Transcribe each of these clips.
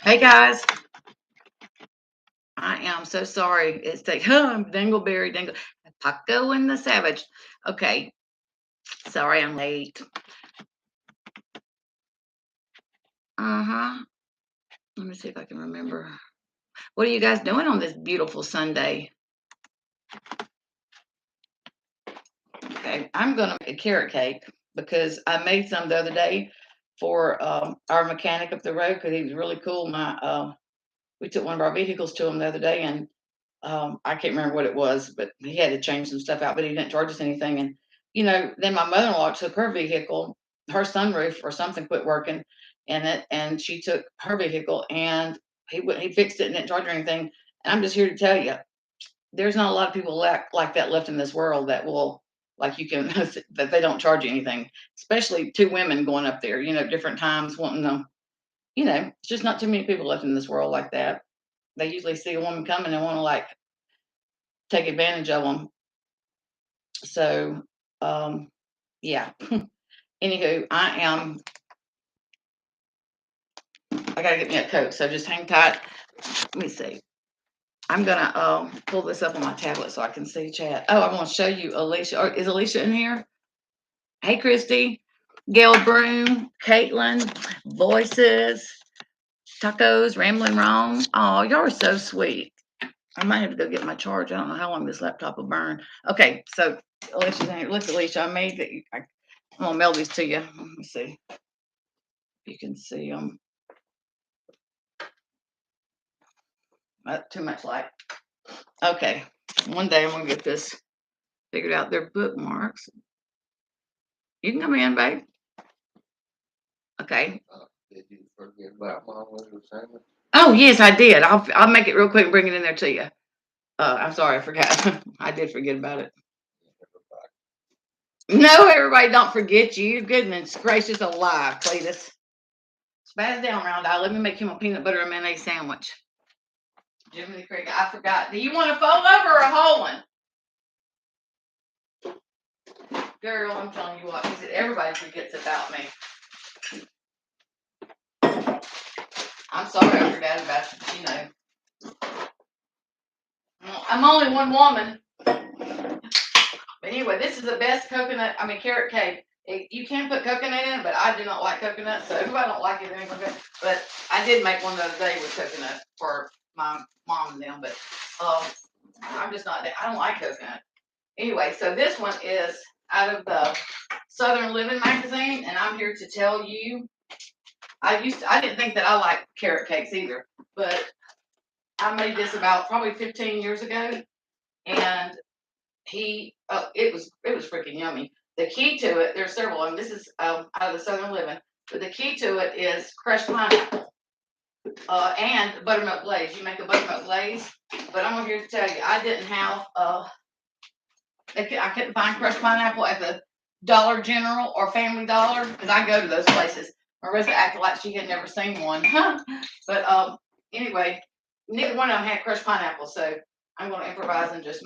Hey guys, I am so sorry. It's like, Dingleberry, Dingle, Paco and the Savage. Okay, sorry I'm late. Uh huh. Let me see if I can remember. What are you guys doing on this beautiful Sunday? Okay, I'm gonna make a carrot cake because I made some the other day for our mechanic up the road because he was really cool. We took one of our vehicles to him the other day, and I can't remember what it was, but he had to change some stuff out, but he didn't charge us anything. And then my mother-in-law took her vehicle, her sunroof or something quit working, and she took her vehicle and he fixed it and didn't charge her anything. And I'm just here to tell you, there's not a lot of people like that left in this world that will like you can that they don't charge you anything, especially two women going up there, different times wanting them. It's just not too many people left in this world like that. They usually see a woman coming and want to like take advantage of them. So, yeah. Anywho, I gotta get me a Coke. So just hang tight. Let me see. I'm gonna pull this up on my tablet so I can see chat. Oh, I want to show you Alicia. Is Alicia in here? Hey, Christy, Gail Broom, Caitlin, Voices, Tacos, Rambling Wrong. Oh, y'all are so sweet. I might have to go get my charge. I don't know how long this laptop will burn. Okay, so Alicia's in here. Look, Alicia, I made that. I'm gonna mail these to you. Let me see if you can see them. Too much light. Okay, one day I'm gonna get this figured out. They're bookmarks. You can come in, babe. Okay. Did you forget about Mama's sandwich? Oh yes, I did. I'll make it real quick and bring it in there to you. I'm sorry, I forgot. I did forget about it. No, everybody, don't forget you. Goodness gracious alive, Cletus. Spaz down, Round Eye. Let me make him a peanut butter and mayonnaise sandwich. Jimmy the Cricket. I forgot. Do you want a fold over or a whole one? Girl, I'm telling you what, everybody forgets about me. I'm sorry I forgot about you, I'm only one woman. But anyway, this is the best carrot cake. You can put coconut in it, but I do not like coconut, so everybody don't like it anyway. But I did make one the other day with coconut for my mom and them, but I'm just not, I don't like coconut. Anyway, so this one is out of the Southern Living magazine, and I'm here to tell you, I didn't think that I liked carrot cakes either, but I made this about probably 15 years ago, and it was freaking yummy. The key to it, there's several of them. This is out of the Southern Living, but the key to it is crushed pineapple and buttermilk glaze. You make a buttermilk glaze, but I'm here to tell you, I didn't have I couldn't find crushed pineapple at the Dollar General or Family Dollar because I go to those places. Marissa acted like she had never seen one. But anyway, neither one of them had crushed pineapple, so I'm going to improvise and just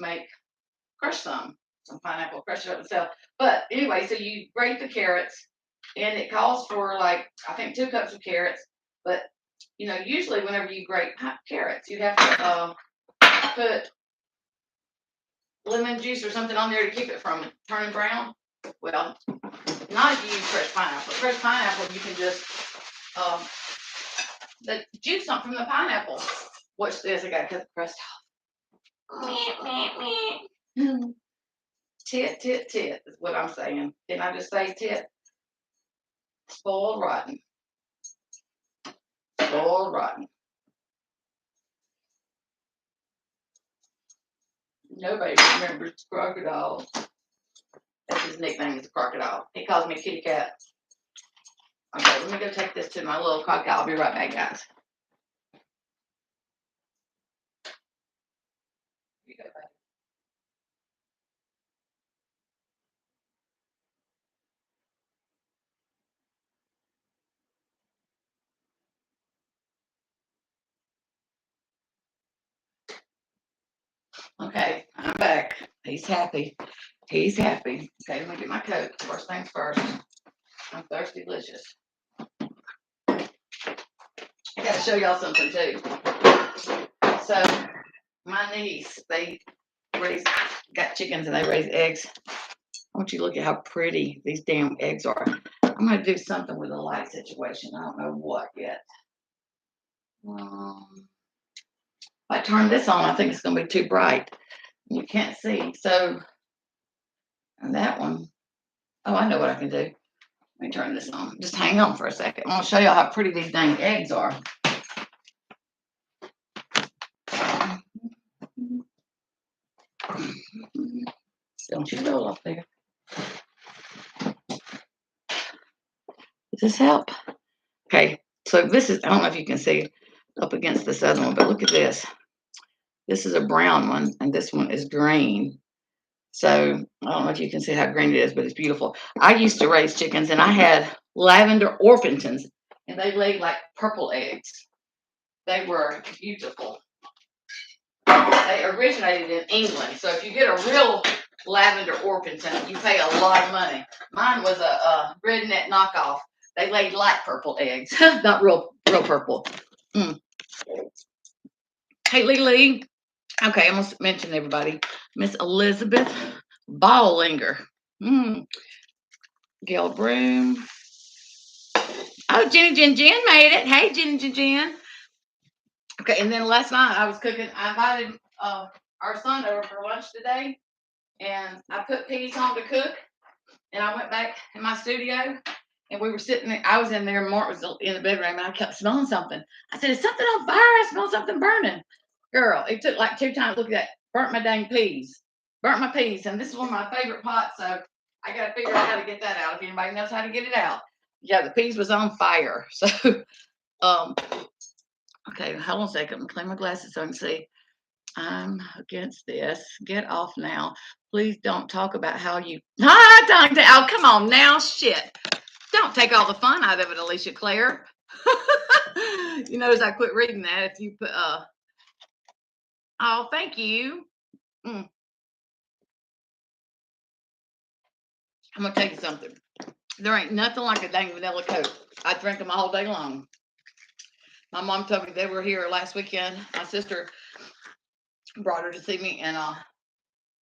crush some pineapple, crush it up myself. But anyway, so you grate the carrots, and it calls for like I think 2 cups of carrots. But usually whenever you grate carrots, you have to put lemon juice or something on there to keep it from turning brown. Well, not if you use fresh pineapple. Fresh pineapple, you can just the juice from the pineapple. Watch this. I got to cut the crust off. Tit, tit, tit is what I'm saying. Didn't I just say tit? Spoiled rotten. Spoiled rotten. Nobody remembers Crocodile. That's his nickname is Crocodile. He calls me Kitty Cat. Okay, let me go take this to my little crocodile. I'll be right back, guys. You go back. Okay, I'm back. He's happy. He's happy. Okay, let me get my coat. First things first. I'm thirsty delicious. I gotta show y'all something too. So my niece, they got chickens and they raise eggs. I want you to look at how pretty these damn eggs are. I'm gonna do something with the light situation. I don't know what yet. If I turn this on, I think it's gonna be too bright. You can't see. So, and that one, oh, I know what I can do. Let me turn this on. Just hang on for a second. I'm gonna show y'all how pretty these dang eggs are. Don't you roll up there. Does this help? Okay, so this is, I don't know if you can see up against this other one, but look at this. This is a brown one, and this one is green. So I don't know if you can see how green it is, but it's beautiful. I used to raise chickens, and I had lavender Orpingtons, and they laid like purple eggs. They were beautiful. They originated in England, so if you get a real lavender Orpington, you pay a lot of money. Mine was a redneck knockoff. They laid light purple eggs, not real purple. Hey, Lee. Okay, I must mention everybody. Miss Elizabeth Ballinger. Gail Broom. Oh, Jenny Jen made it. Hey, Jenny Jen. Okay, and then last night I was cooking. I invited our son over for lunch today, and I put peas on to cook, and I went back in my studio, and we were sitting there. I was in there, and Mark was in the bedroom, and I kept smelling something. I said, "Is something on fire? I smell something burning." Girl, it took like 2 times. Look at that. Burnt my dang peas. Burnt my peas, and this is one of my favorite pots, so I got to figure out how to get that out. If anybody knows how to get it out. Yeah, the peas was on fire. So, okay, hold on a second. I'm gonna clean my glasses so I can see. I'm against this. Get off now. Please don't talk about how you. Oh, come on now, shit. Don't take all the fun out of it, Alicia Claire. You notice I quit reading that. If you put oh, thank you. I'm gonna tell you something. There ain't nothing like a dang vanilla Coke. I drink them all day long. My mom told me they were here last weekend. My sister brought her to see me, and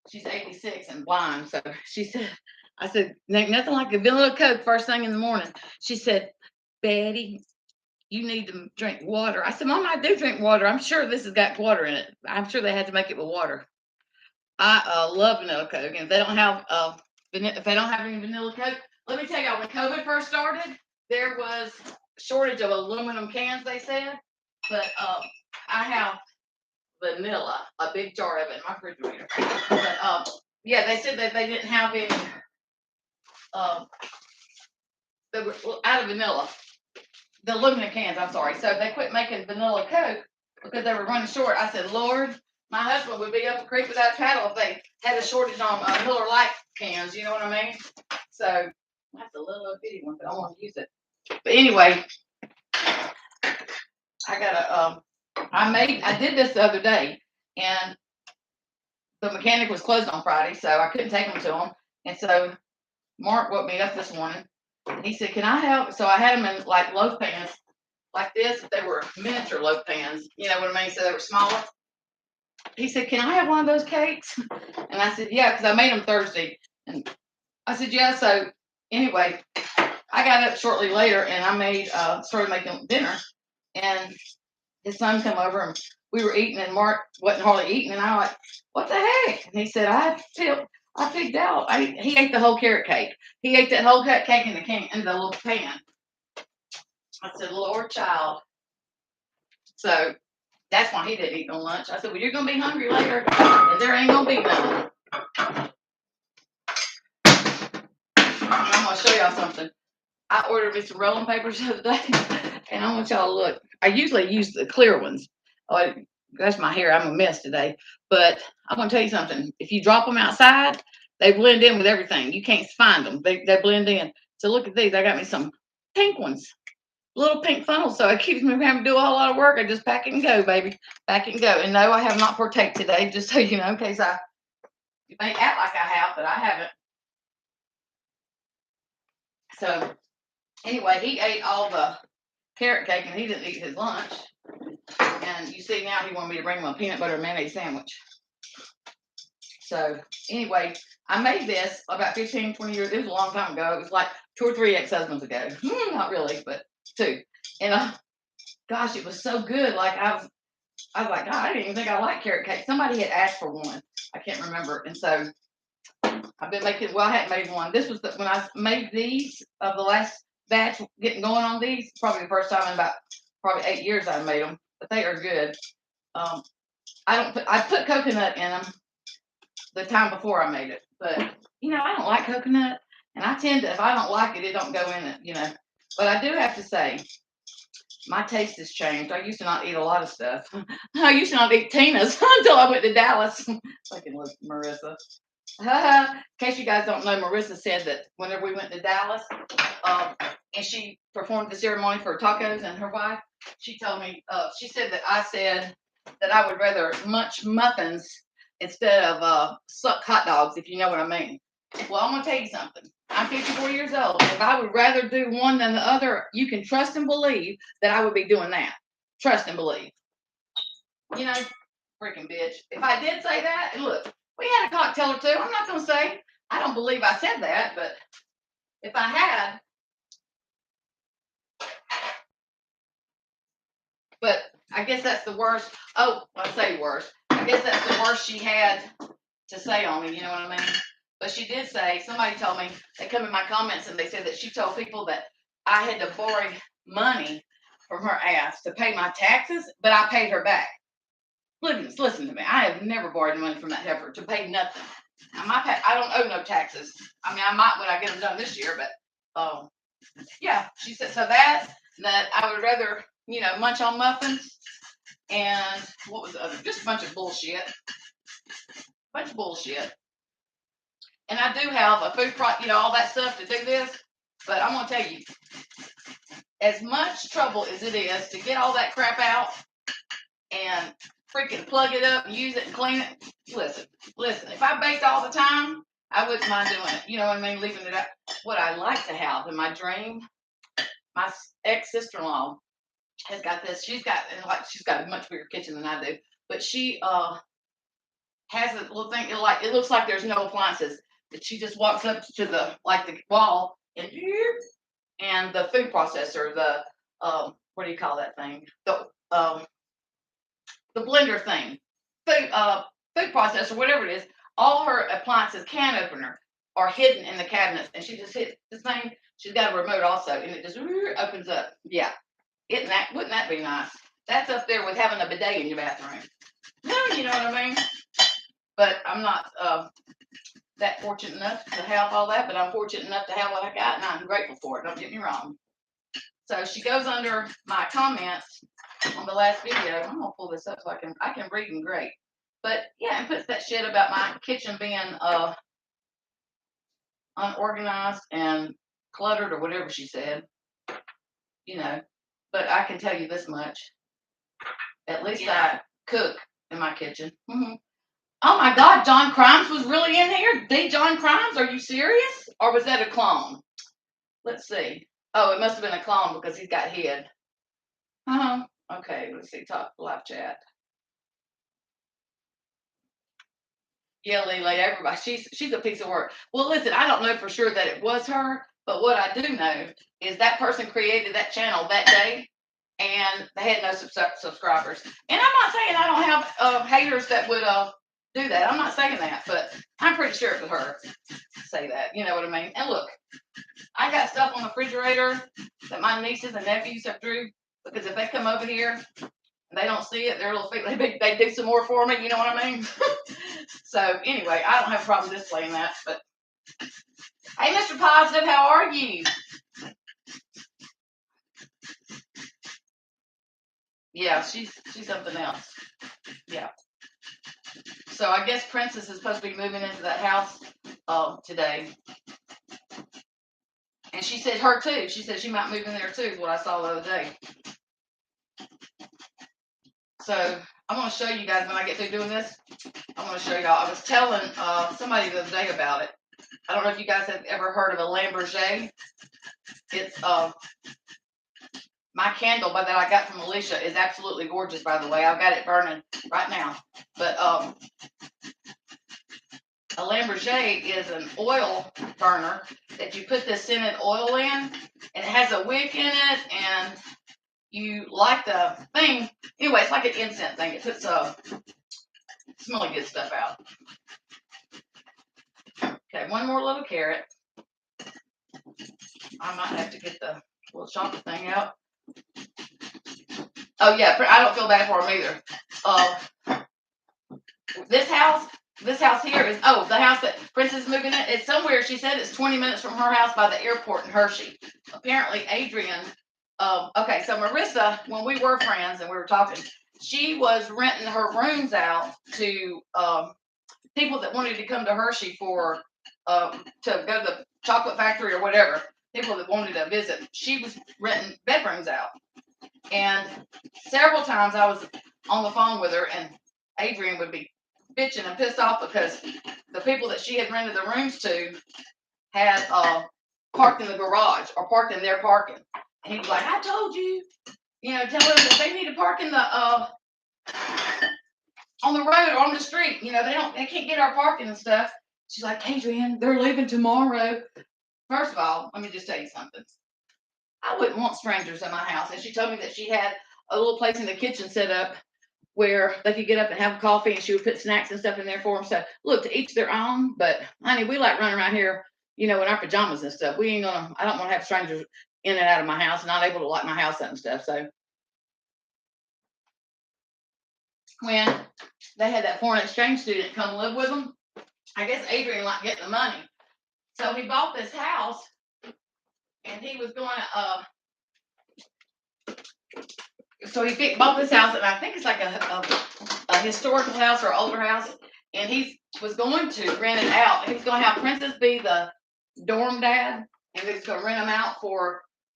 she's 86 and blind. So she said, I said, ain't nothing like a vanilla Coke first thing in the morning. She said, Betty, you need to drink water. I said, Mom, I do drink water. I'm sure this has got water in it. I'm sure they had to make it with water. I love vanilla Coke. And if they don't have any vanilla Coke, let me tell y'all, when COVID first started, there was a shortage of aluminum cans, they said. But I have vanilla, a big jar of it in my refrigerator. But yeah, they said that they didn't have any. They were out of vanilla. The aluminum cans, I'm sorry. So they quit making vanilla Coke because they were running short. I said, Lord, my husband would be up the creek without a paddle if they had a shortage on Miller Lite cans. You know what I mean? So that's a little bitty one, but I want to use it. But anyway, I got I did this the other day, and the mechanic was closed on Friday, so I couldn't take them to him. And so Mark woke me up this morning. He said, "Can I help?" So I had them in like loaf pans like this. They were miniature loaf pans. You know what I mean? So they were smaller. He said, "Can I have one of those cakes?" And I said, "Yeah," because I made them Thursday. And I said, "Yeah." So anyway, I got up shortly later and I started making dinner. And his son come over and we were eating, and Mark wasn't hardly eating. And I'm like, "What the heck?" And he said, I picked out. He ate the whole carrot cake. He ate that whole cake in the little pan. I said, "Lord, child." So that's why he didn't eat no lunch. I said, "Well, you're gonna be hungry later, and there ain't gonna be none." I'm gonna show y'all something. I ordered me some rolling papers the other day, and I want y'all to look. I usually use the clear ones. Oh, that's my hair. I'm a mess today. But I'm gonna tell you something. If you drop them outside, they blend in with everything. You can't find them. They blend in. So look at these. I got me some pink ones, little pink funnels. So it keeps me from having to do a whole lot of work. I just pack it and go, baby. Pack it and go. And no, I have not partake today, just so you know, in case you may act like I have, but I haven't. So anyway, he ate all the carrot cake, and he didn't eat his lunch. And you see now he wanted me to bring him a peanut butter and mayonnaise sandwich. So anyway, I made this about 15, 20 years. It was a long time ago. It was like 2 or 3 ex-husbands ago. Not really, but 2. And gosh, it was so good. Like I was like, God, I didn't even think I liked carrot cake. Somebody had asked for one. I can't remember. And so I've been making. Well, I hadn't made one. This was when I made these of the last batch. Getting going on these. Probably the first time in about probably 8 years I made them. But they are good. I put coconut in them the time before I made it, but I don't like coconut, and I tend to, if I don't like it, it don't go in it. But I do have to say, my taste has changed. I used to not eat a lot of stuff. I used to not eat Tina's until I went to Dallas. Fucking Marissa. In case you guys don't know, Marissa said that whenever we went to Dallas, and she performed the ceremony for tacos and her wife, she told me, she said that I said that I would rather munch muffins instead of suck hot dogs, if you know what I mean. Well, I'm going to tell you something. I'm 54 years old. If I would rather do one than the other, you can trust and believe that I would be doing that. Trust and believe. Freaking bitch. If I did say that, and look, we had a cocktail or two. I'm not going to say, I don't believe I said that, but if I had, but I guess that's the worst. Oh, I say worst. I guess that's the worst she had to say on me. You know what I mean? But she did say, somebody told me, they come in my comments and they said that she told people that I had to borrow money from her ass to pay my taxes, but I paid her back. Listen to me. I have never borrowed money from that heifer to pay nothing. I don't owe no taxes. I mean, I might when I get them done this year, but yeah, she said, so that I would rather, munch on muffins and what was the other? Just a bunch of bullshit. And I do have a food all that stuff to do this, but I'm going to tell you, as much trouble as it is to get all that crap out and freaking plug it up and use it and clean it, listen, if I baked all the time, I wouldn't mind doing it. You know what I mean? Leaving it out. What I like to have in my dream, my ex-sister-in-law has got this. She's got a much bigger kitchen than I do, but she has a little thing. It looks like there's no appliances. That she just walks up to the wall and the food processor, the what do you call that thing? The blender thing, food processor, whatever it is. All her appliances, can opener, are hidden in the cabinets, and she just hits this thing. She's got a remote also, and it just opens up. Yeah, wouldn't that be nice? That's up there with having a bidet in your bathroom. You know what I mean? But I'm not that fortunate enough to have all that, but I'm fortunate enough to have what I got, and I'm grateful for it. Don't get me wrong. So she goes under my comments on the last video. I'm gonna pull this up so I can read them great. But yeah, and puts that shit about my kitchen being unorganized and cluttered or whatever she said. But I can tell you this much. At least I cook in my kitchen. Mm-hmm. Oh my God, John Crimes was really in here? The John Crimes? Are you serious? Or was that a clone? Let's see. Oh, it must have been a clone because he's got head. Okay, let's see. Talk live chat. Yeah, Lele, everybody. She's a piece of work. Well, listen, I don't know for sure that it was her, but what I do know is that person created that channel that day, and they had no subscribers. And I'm not saying I don't have haters that would do that. I'm not saying that, but I'm pretty sure it was her say that. You know what I mean? And look, I got stuff on the refrigerator that my nieces and nephews have drew, because if they come over here and they don't see it, they're a little they do some more for me. You know what I mean? So anyway, I don't have a problem displaying that. But hey, Mr. Positive, how are you? Yeah, she's something else. Yeah. So I guess Princess is supposed to be moving into that house today. And she said her too. She said she might move in there too, is what I saw the other day. So I'm going to show you guys when I get through doing this. I'm going to show y'all. I was telling somebody the other day about it. I don't know if you guys have ever heard of a Lamborghini. It's my candle that I got from Alicia is absolutely gorgeous, by the way. I've got it burning right now. But a Lamborghini is an oil burner that you put the scented oil in, and it has a wick in it, and you light the thing. Anyway, it's like an incense thing. It puts smelly good stuff out. Okay, one more little carrot. I might have to get the little chocolate thing out. Oh yeah, I don't feel bad for him either. This house here is, oh, the house that Princess is moving in. It's somewhere. She said it's 20 minutes from her house by the airport in Hershey. Apparently, Adrian. Okay, so Marissa, when we were friends and we were talking, she was renting her rooms out to people that wanted to come to Hershey for to go to the chocolate factory or whatever. People that wanted to visit. She was renting bedrooms out, and several times I was on the phone with her, and Adrian would be bitching and pissed off because the people that she had rented the rooms to had parked in the garage or parked in their parking. And he was like, I told you, tell them that they need to park in the on the road or on the street. They can't get our parking and stuff. She's like, Adrian, they're leaving tomorrow. First of all, let me just tell you something. I wouldn't want strangers in my house. And she told me that she had a little place in the kitchen set up where they could get up and have coffee, and she would put snacks and stuff in there for them. So look, to each their own. But honey, we like running around here, in our pajamas and stuff. I don't want to have strangers in and out of my house, and not able to lock my house up and stuff. So when they had that foreign exchange student come live with them, I guess Adrian liked getting the money. So he bought this house, and he was going so he bought this house, and I think it's like a historical house or older house, and he was going to rent it out. He's going to have Princess be the dorm dad, and he's going to rent them out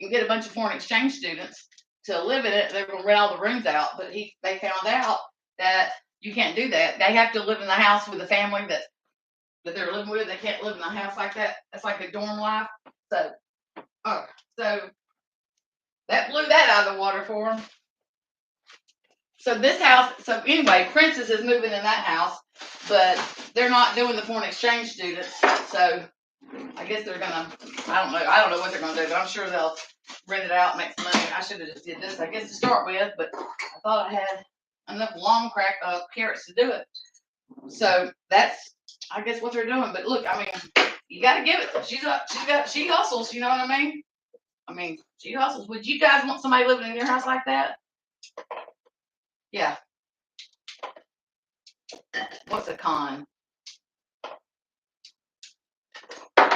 and get a bunch of foreign exchange students to live in it. They're going to rent all the rooms out, but they found out that you can't do that. They have to live in the house with the family that they're living with. They can't live in the house like that. That's like a dorm life. So that blew that out of the water for him. So anyway, Princess is moving in that house, but they're not doing the foreign exchange students. So I guess they're gonna, I don't know what they're gonna do, but I'm sure they'll rent it out, make some money. I should have just did this, I guess, to start with, but I thought I had enough long carrots to do it. So that's, I guess, what they're doing. But look, you gotta give it. She hustles, you know what I mean? She hustles. Would you guys want somebody living in your house like that? Yeah. What's a con? Okay,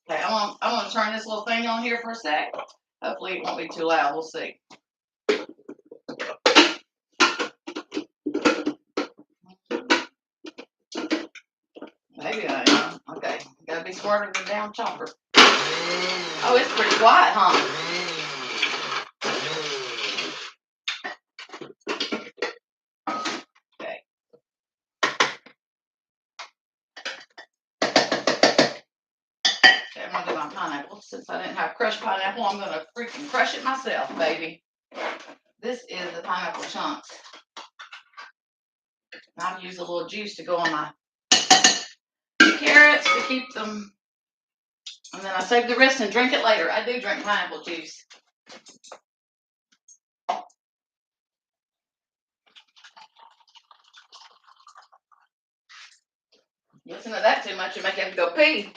I want to turn this little thing on here for a sec. Hopefully it won't be too loud. We'll see. Maybe I am. Okay, gotta be smarter than down chopper. Oh, it's pretty quiet, huh? I'm gonna do my pineapple. Since I didn't have crushed pineapple, I'm gonna freaking crush it myself, baby. This is the pineapple chunks. I've used a little juice to go on my carrots to keep them, and then I save the rest and drink it later. I do drink pineapple juice. Listen to that too much, you make you have to go pee.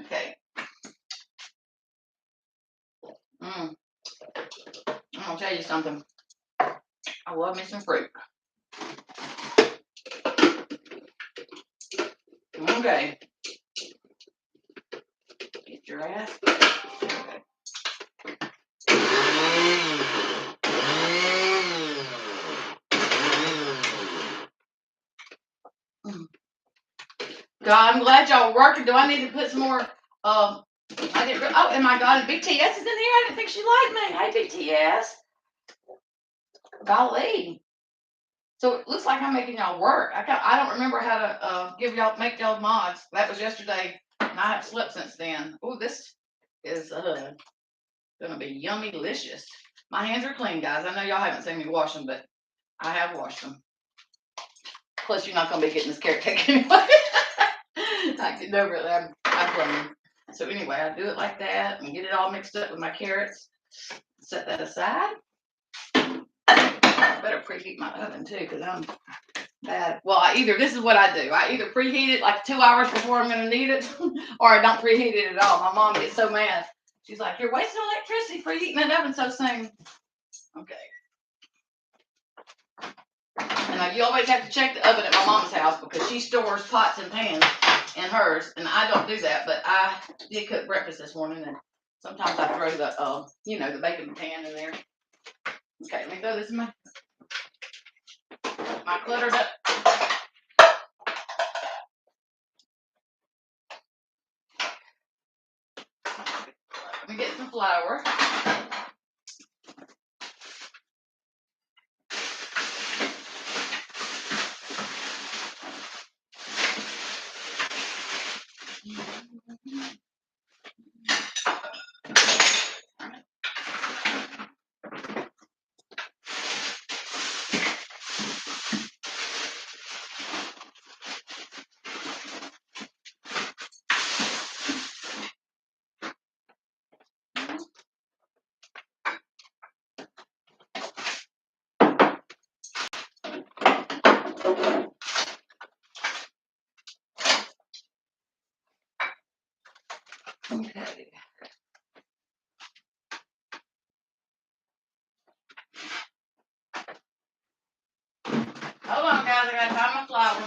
Okay. I'm gonna tell you something. I love me some fruit. Okay. Get your ass. Okay. God, I'm glad y'all are working. Do I need to put some more? I didn't. Oh, and my God, BTS is in here. I didn't think she liked me. Hey, BTS. Golly. So it looks like I'm making y'all work. I don't remember how to make y'all mods. That was yesterday, and I haven't slept since then. Oh, this is Gonna be yummy delicious. My hands are clean, guys. I know y'all haven't seen me wash them, but I have washed them. Plus, you're not gonna be getting this carrot cake anyway. No, really, I'm clean. So anyway, I do it like that and get it all mixed up with my carrots. Set that aside. I better preheat my oven too, because I'm bad. Well, this is what I do. I either preheat it like 2 hours before I'm gonna need it, or I don't preheat it at all. My mom gets so mad. She's like, "You're wasting electricity preheating that oven so soon." Okay. And you always have to check the oven at my mom's house because she stores pots and pans in hers, and I don't do that. But I did cook breakfast this morning, and sometimes I throw the the baking pan in there. Okay, let me throw this in my cluttered up. Let me get some flour. Okay. Hold on, guys. I gotta find my flour.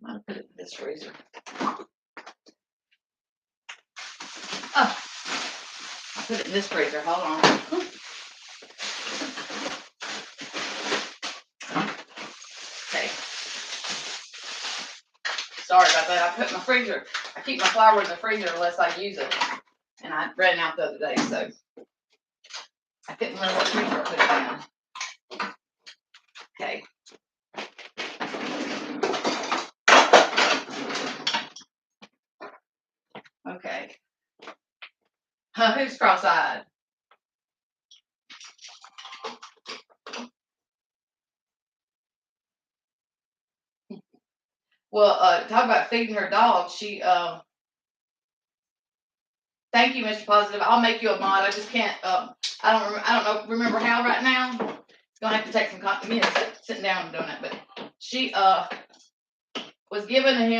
I'm gonna put it in this freezer. Oh, I put it in this freezer. Hold on. Okay. Sorry about that. I put my freezer. I keep my flour in the freezer unless I use it, and I ran out the other day, so I couldn't remember what freezer I put it in. Okay. Okay. Who's cross-eyed? Well, talk about feeding her dog. Thank you, Mr. Positive. I'll make you a mod. I just can't. I don't remember how right now. It's gonna have to take some minutes sitting down and doing it. But she was giving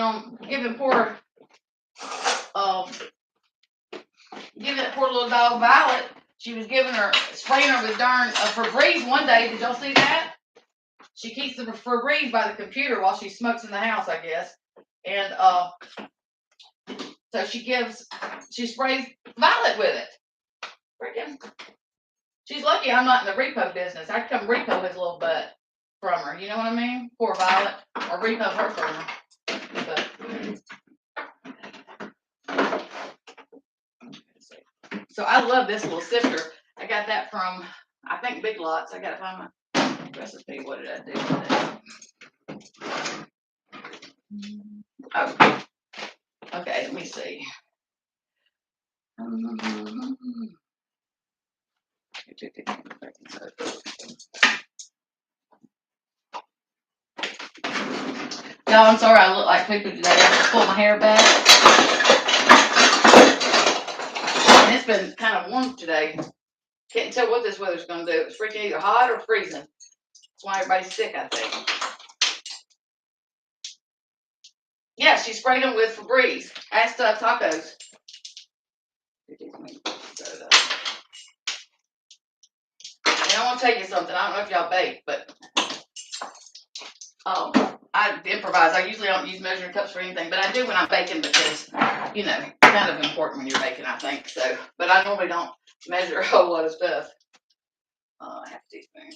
poor little dog Violet. She was spraying her with darn Febreze one day. Did y'all see that? She keeps the Febreze by the computer while she smokes in the house, I guess. And so she sprays Violet with it. Freaking. She's lucky I'm not in the repo business. I'd come repo his little butt from her. You know what I mean? Poor Violet. Or repo her from her. But, so I love this little sifter. I got that from, I think, Big Lots. I got to find my recipe. What did I do today? Oh. Okay, let me see. No, I'm sorry I look like poopy today. I just pulled my hair back. And it's been kind of warm today. Can't tell what this weather's going to do. It's freaking either hot or freezing. That's why everybody's sick, I think. Yeah, she sprayed them with Febreze. Asked tacos. And I want to tell you something. I don't know if y'all bake, but I I improvise. I usually don't use measuring cups for anything, but I do when I'm baking because, you know, it's kind of important when you're baking, I think. So, but I normally don't measure a whole lot of stuff. Half teaspoon.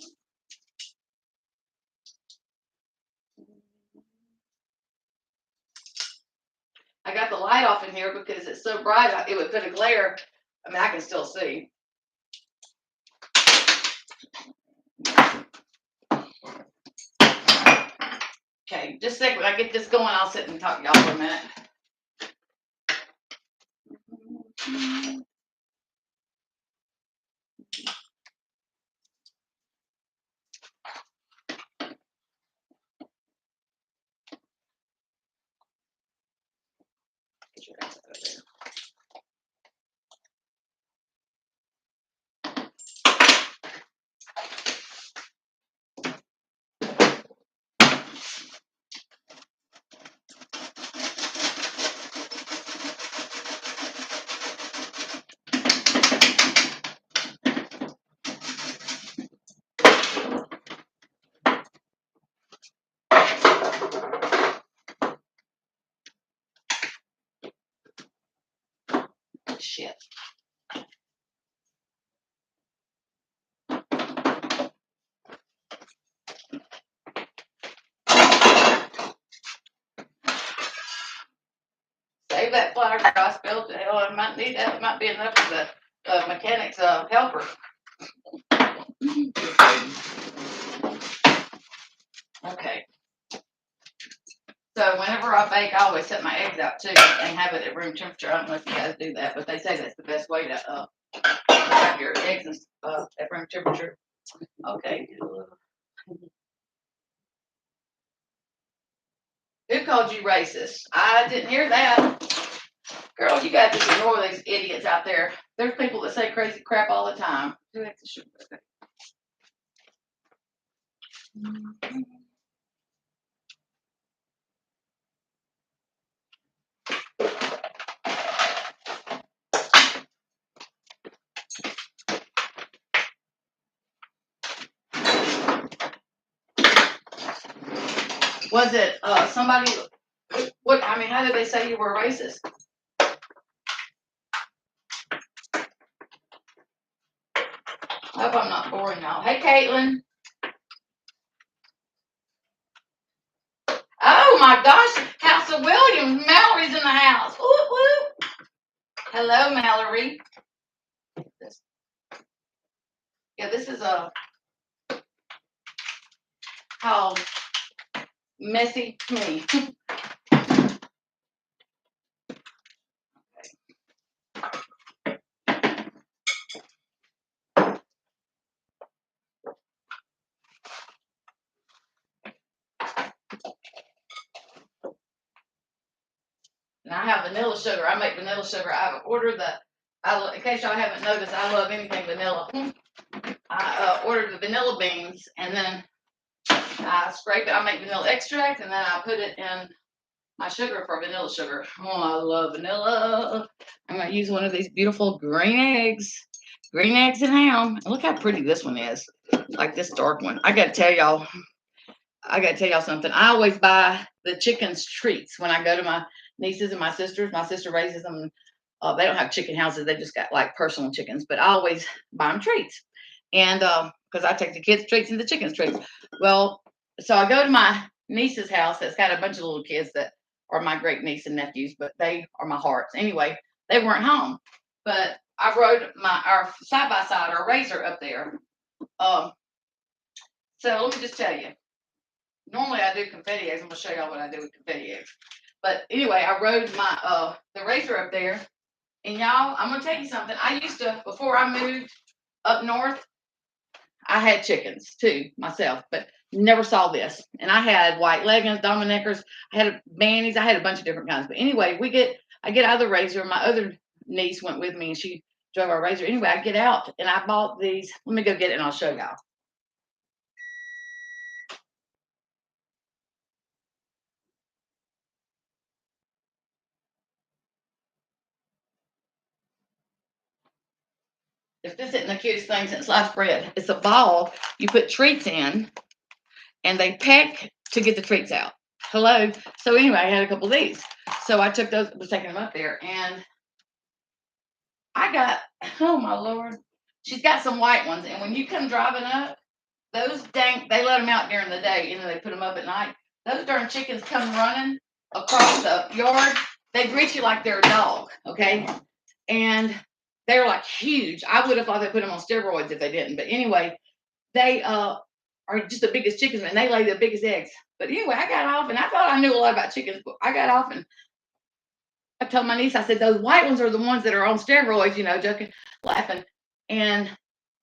I got the light off in here because it's so bright, it would put a glare. I mean, I can still see. Okay, just a second. When I get this going, I'll sit and talk to y'all for a minute. Get your ass out of there. Shit. Save that flour I spilled. Hell, I might need that. It might be enough for the mechanic's helper. Okay. So whenever I bake, I always set my eggs out too and have it at room temperature. I don't know if you guys do that, but they say that's the best way to have your eggs at room temperature. Okay. Who called you racist? I didn't hear that. Girl, you got to just ignore these idiots out there. There's people that say crazy crap all the time. Who has the sugar? Was it somebody? What? I mean, how did they say you were racist? I hope I'm not boring y'all. Hey, Caitlin. Oh my gosh, House of Williams. Mallory's in the house. Whoop, whoop. Hello, Mallory. Yeah, this is called Messy Me. And I have vanilla sugar. I make vanilla sugar. I've ordered in case y'all haven't noticed, I love anything vanilla. I ordered the vanilla beans and then I scrape it. I make vanilla extract and then I put it in my sugar for vanilla sugar. Oh, I love vanilla. I'm going to use one of these beautiful green eggs. Green eggs and ham. And look how pretty this one is. Like this dark one. I got to tell y'all something. I always buy the chickens treats when I go to my nieces and my sisters. My sister raises them. They don't have chicken houses. They just got like personal chickens, but I always buy them treats. And because I take the kids treats and the chickens treats. Well, so I go to my niece's house that's got a bunch of little kids that are my great niece and nephews, but they are my hearts. Anyway, they weren't home, but I rode our side by side, our razor up there. So let me just tell you. Normally I do confetti eggs. I'm gonna show y'all what I do with confetti eggs. But anyway, I rode my the razor up there, and y'all, I'm gonna tell you something. I used to, before I moved up north, I had chickens too myself, but never saw this. And I had white leggings, Dominickers, I had bannies, I had a bunch of different kinds. But anyway, I get out of the razor. My other niece went with me and she drove our razor. Anyway, I get out and I bought these. Let me go get it and I'll show y'all. If this isn't the cutest thing since sliced bread, it's a ball you put treats in and they peck to get the treats out. Hello. So anyway, I had a couple of these. So I took those, was taking them up there, and I got, oh my Lord, she's got some white ones. And when you come driving up, those dang, they let them out during the day, and then they put them up at night. Those darn chickens come running across the yard. They greet you like they're a dog, okay? And they're like huge. I would have thought they put them on steroids if they didn't. But anyway, they are just the biggest chickens, and they lay the biggest eggs. But anyway, I got off, and I thought I knew a lot about chickens, but I got off, and I told my niece, I said, those white ones are the ones that are on steroids, joking, laughing. And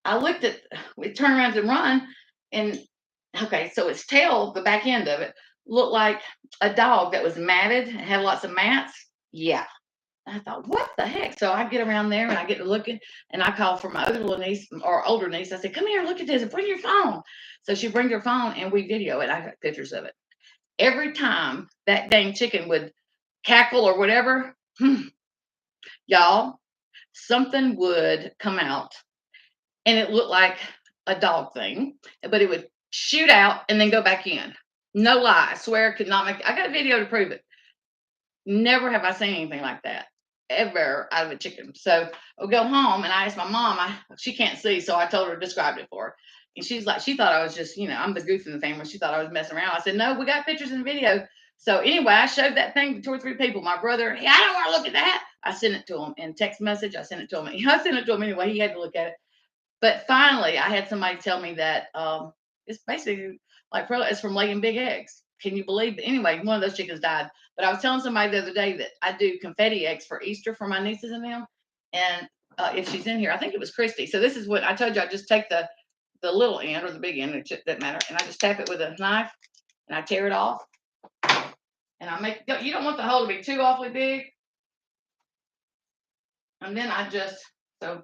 I looked at, we turned around to run, and okay, so its tail, the back end of it, looked like a dog that was matted and had lots of mats. Yeah. I thought, what the heck? So I get around there and I get to looking, and I call for my other little niece or older niece. I said, come here, look at this, and bring your phone. So she brings her phone and we video it. I got pictures of it. Every time that dang chicken would cackle or whatever, y'all, something would come out, and it looked like a dog thing, but it would shoot out and then go back in. No lie, I swear, could not make. I got a video to prove it. Never have I seen anything like that ever out of a chicken. So I'll go home and I asked my mom. She can't see, so I told her to describe it for her. And she's like, she thought I was just, I'm the goof in the family. She thought I was messing around. I said, no, we got pictures and video. So anyway, I showed that thing to 2 or 3 people. My brother, hey, I don't want to look at that. I sent it to him in text message. I sent it to him. I sent it to him anyway. He had to look at it. But finally, I had somebody tell me that it's basically like it's from laying big eggs. Can you believe it? Anyway, one of those chickens died. But I was telling somebody the other day that I do confetti eggs for Easter for my nieces and them. And if she's in here, I think it was Christy. So this is what I told you. I just take the little end or the big end, it doesn't matter. And I just tap it with a knife and I tear it off. And I make, you don't want the hole to be too awfully big. And then I just, I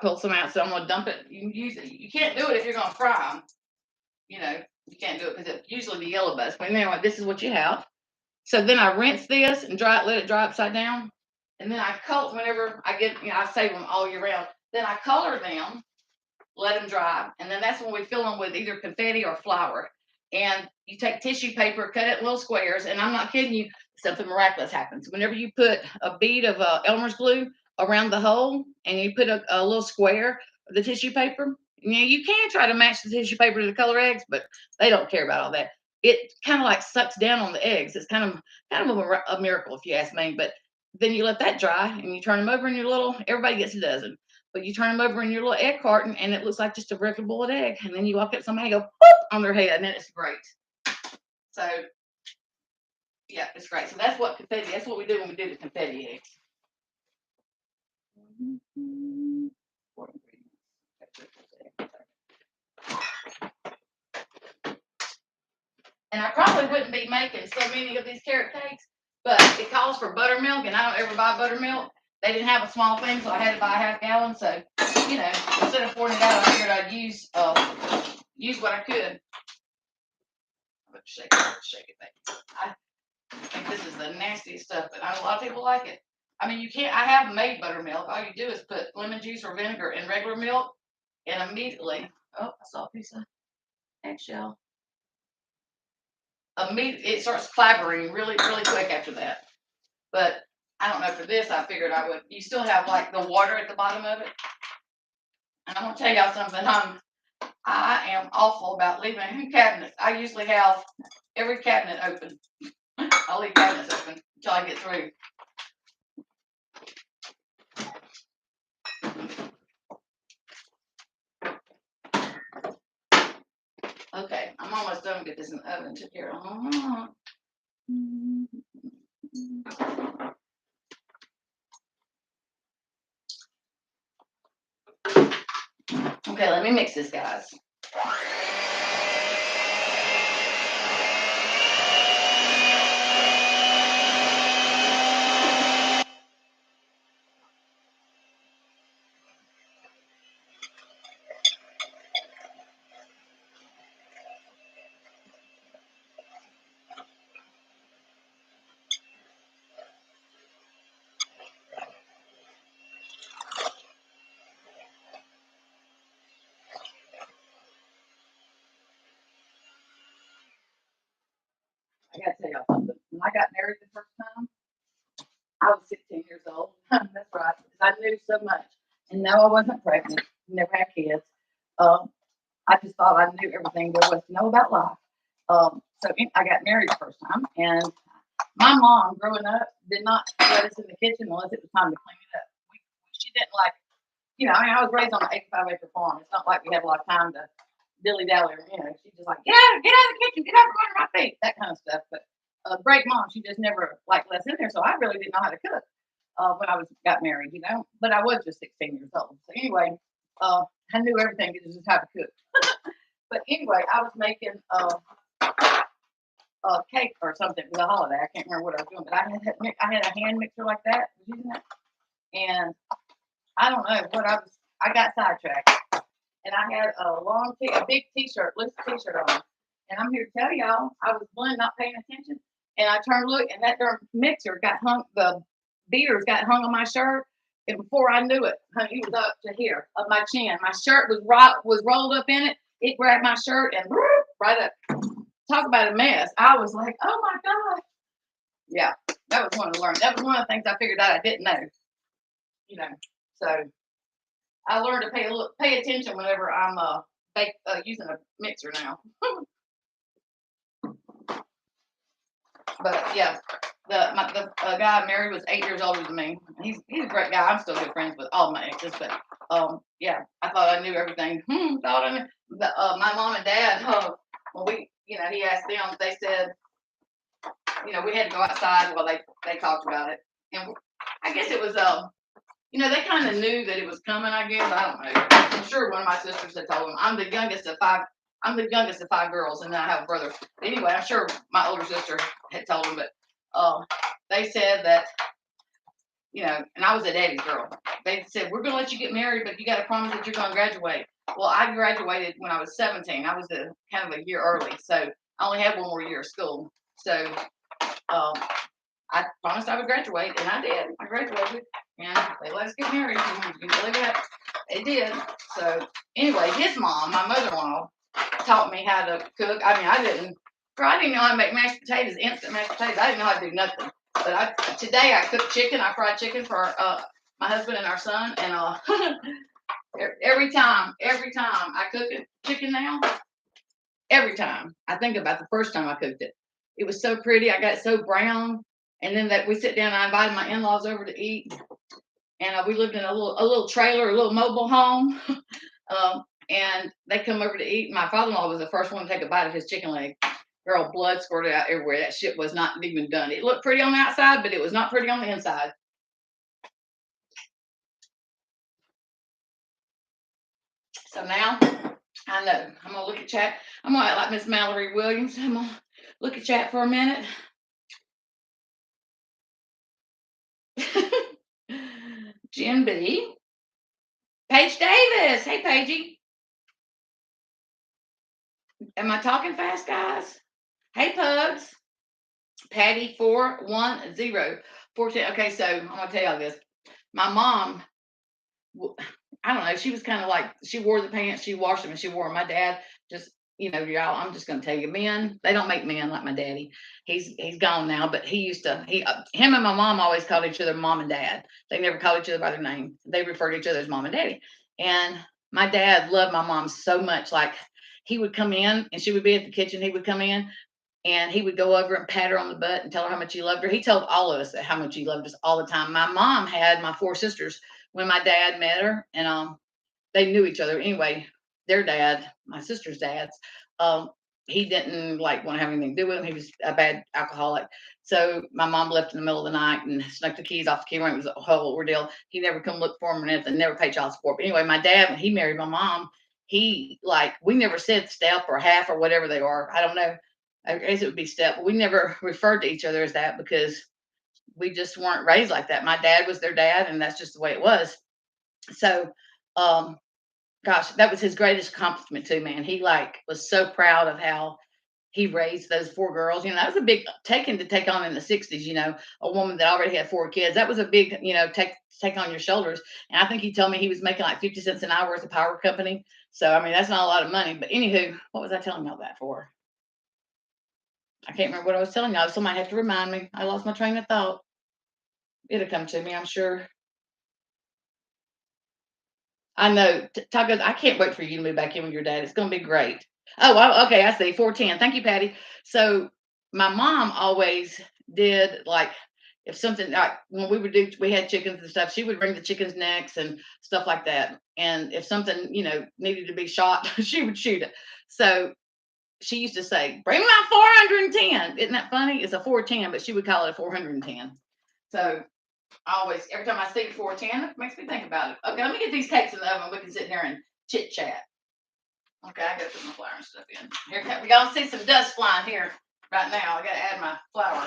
pull some out, so I'm gonna dump it. You can use it. You can't do it if you're gonna fry them. You can't do it because it's usually the yellow bus. But anyway, this is what you have. So then I rinse this and let it dry upside down. And then I color whenever I get, I save them all year round. Then I color them, let them dry, and then that's when we fill them with either confetti or flour. And you take tissue paper, cut it in little squares, and I'm not kidding you, something miraculous happens. Whenever you put a bead of Elmer's glue around the hole and you put a little square of the tissue paper, you can try to match the tissue paper to the color eggs, but they don't care about all that. It kind of like sucks down on the eggs. It's kind of a miracle if you ask me. But then you let that dry and you turn them over in your little, everybody gets a dozen. But you turn them over in your little egg carton, and it looks like just a regular boiled egg. And then you walk up to somebody and go, boop, on their head, and then it's great. So, yeah, it's great. So that's what we do when we do the confetti eggs. And I probably wouldn't be making so many of these carrot cakes, but it calls for buttermilk, and I don't ever buy buttermilk. They didn't have a small thing, so I had to buy a half gallon. So, instead of pouring it out, I figured I'd use what I could. Shake it back. I think this is the nastiest stuff, but a lot of people like it. I mean, you can't. I have made buttermilk. All you do is put lemon juice or vinegar in regular milk, and immediately, I saw a piece of eggshell. It starts clabbering really, really quick after that. But I don't know, for this, I figured I would. You still have like the water at the bottom of it. And I'm gonna tell y'all something. I am awful about leaving cabinets. I usually have every cabinet open. I'll leave cabinets open until I get through. Okay, I'm almost done. Get this in the oven. Took care of. Okay, let me mix this, guys. I gotta tell y'all something. When I got married the first time, I was 16 years old. That's right. Because I knew so much. And no, I wasn't pregnant. Never had kids. I just thought I knew everything there was to know about life. So I got married the first time, and my mom, growing up, did not let us in the kitchen unless it was time to clean it up. She didn't like, I mean, I was raised on an 85-acre farm. It's not like we had a lot of time to dilly-dally. She's just like, yeah, get out of the kitchen, get out from under my feet, that kind of stuff. But great mom, she just never like let us in there. So I really didn't know how to cook when I got married, But I was just 16 years old. So anyway, I knew everything, just how to cook. But anyway, I was making a cake or something for the holiday. I can't remember what I was doing, but I had a hand mixer like that, and I don't know what I got sidetracked, and I had a big t-shirt, loose t-shirt on, and I'm here to tell y'all, I was blending, not paying attention, and I turned to look, and that darn mixer the beaters got hung on my shirt, and before I knew it, honey, it was up to here, up my chin. My shirt was rolled up in it. It grabbed my shirt and right up. Talk about a mess. I was like, oh my God. Yeah, that was one of the things I figured out I didn't know. So I learned to pay attention whenever I'm using a mixer now. But yeah, the guy I married was 8 years older than me. He's a great guy. I'm still good friends with all my exes, but yeah, I thought I knew everything. Thought I knew. My mom and dad, he asked them. They said, we had to go outside while they talked about it, and I guess it was they kind of knew that it was coming. I guess I don't know. I'm sure one of my sisters had told them. I'm the youngest of five girls, and then I have a brother. Anyway, I'm sure my older sister had told them, but they said that, and I was a daddy's girl. They said, we're going to let you get married, but you got to promise that you're going to graduate. Well, I graduated when I was 17. I was kind of a year early, so I only had one more year of school. So I promised I would graduate, and I did. I graduated, and they let us get married. You can believe that? They did. So anyway, his mom, my mother-in-law, taught me how to cook. I mean, I didn't know how to make mashed potatoes, instant mashed potatoes. I didn't know how to do nothing. But today I cooked chicken. I fried chicken for my husband and our son. And every time I cook chicken now, every time I think about the first time I cooked it. It was so pretty. I got it so brown. And then we sit down. I invited my in-laws over to eat. And we lived in a little trailer, a little mobile home. And they come over to eat. My father-in-law was the first one to take a bite of his chicken leg. Girl, blood squirted out everywhere. That shit was not even done. It looked pretty on the outside, but it was not pretty on the inside. So now I know. I'm gonna look at chat. I'm gonna act like Miss Mallory Williams. I'm gonna look at chat for a minute. Jen B. Paige Davis. Hey, Paigey. Am I talking fast, guys? Hey, Pugs. Patty 410 14. Okay, so I'm gonna tell y'all this. My mom, I don't know. She was kind of like, she wore the pants, she washed them, and she wore them. My dad just, y'all. I'm just gonna tell you, men, they don't make men like my daddy. He's gone now, but he used to. Him and my mom always called each other mom and dad. They never called each other by their name. They referred to each other as mom and daddy. And my dad loved my mom so much. Like he would come in, and she would be at the kitchen. He would come in. And he would go over and pat her on the butt and tell her how much he loved her. He told all of us how much he loved us all the time. My mom had my 4 sisters when my dad met her, and they knew each other. Anyway, their dad, my sister's dad's, he didn't want to have anything to do with him. He was a bad alcoholic. So my mom left in the middle of the night and snuck the keys off the key ring. It was a whole ordeal. He never come look for him or anything, never paid child support. But anyway, my dad, when he married my mom, we never said step or half or whatever they are. I don't know. I guess it would be step. We never referred to each other as that because we just weren't raised like that. My dad was their dad, and that's just the way it was. So, gosh, that was his greatest accomplishment too, man. He was so proud of how he raised those 4 girls. That was a big taking to take on in the 60s, a woman that already had 4 kids. That was a big, take on your shoulders. And I think he told me he was making like 50 cents an hour as a power company. So, I mean, that's not a lot of money. But anywho, what was I telling y'all that for? I can't remember what I was telling y'all. Somebody have to remind me. I lost my train of thought. It'll come to me, I'm sure. I know. Tacos, I can't wait for you to move back in with your dad. It's going to be great. Oh, okay. I see. 410. Thank you, Patty. So my mom always did like, if something like when we had chickens and stuff, she would wring the chickens' necks and stuff like that. And if something, needed to be shot, she would shoot it. So she used to say, bring my 410. Isn't that funny? It's a 410, but she would call it a 410. So I always, every time I see 410, it makes me think about it. Okay, let me get these cakes in the oven. We can sit here and chit chat. Okay, I gotta put my flour and stuff in. Here, we gotta see some dust flying here right now. I gotta add my flour.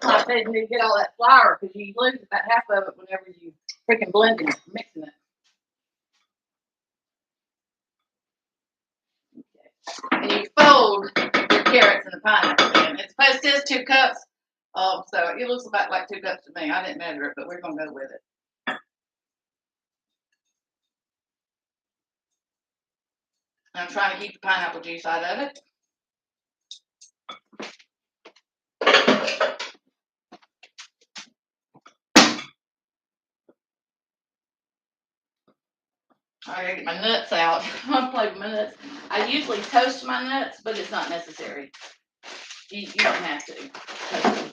I said you need to get all that flour because you lose about half of it whenever you freaking blend it, mixing it. And you fold your carrots and the pineapple. And it's supposed to 2 cups. So it looks about like 2 cups to me. I didn't measure it, but we're gonna go with it. I'm trying to keep the pineapple juice out of it. I gotta get my nuts out. I'm playing with my nuts. I usually toast my nuts, but it's not necessary. You don't have to toast them.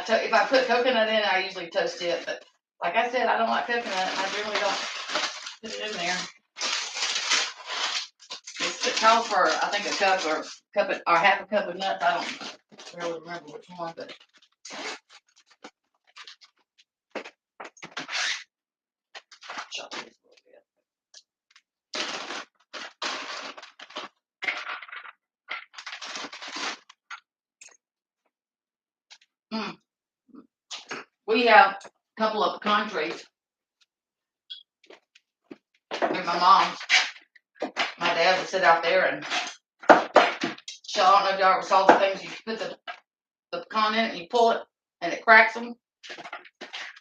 If I put coconut in, I usually toast it. But like I said, I don't like coconut. I generally don't put it in there. It calls for, I think, a cup or half a cup of nuts. I don't really remember which one, but. Chop this a little bit. We have a couple of pecan trees in my mom's. My dad would sit out there and so I don't know if y'all ever saw the things you put the pecan in it and you pull it and it cracks them.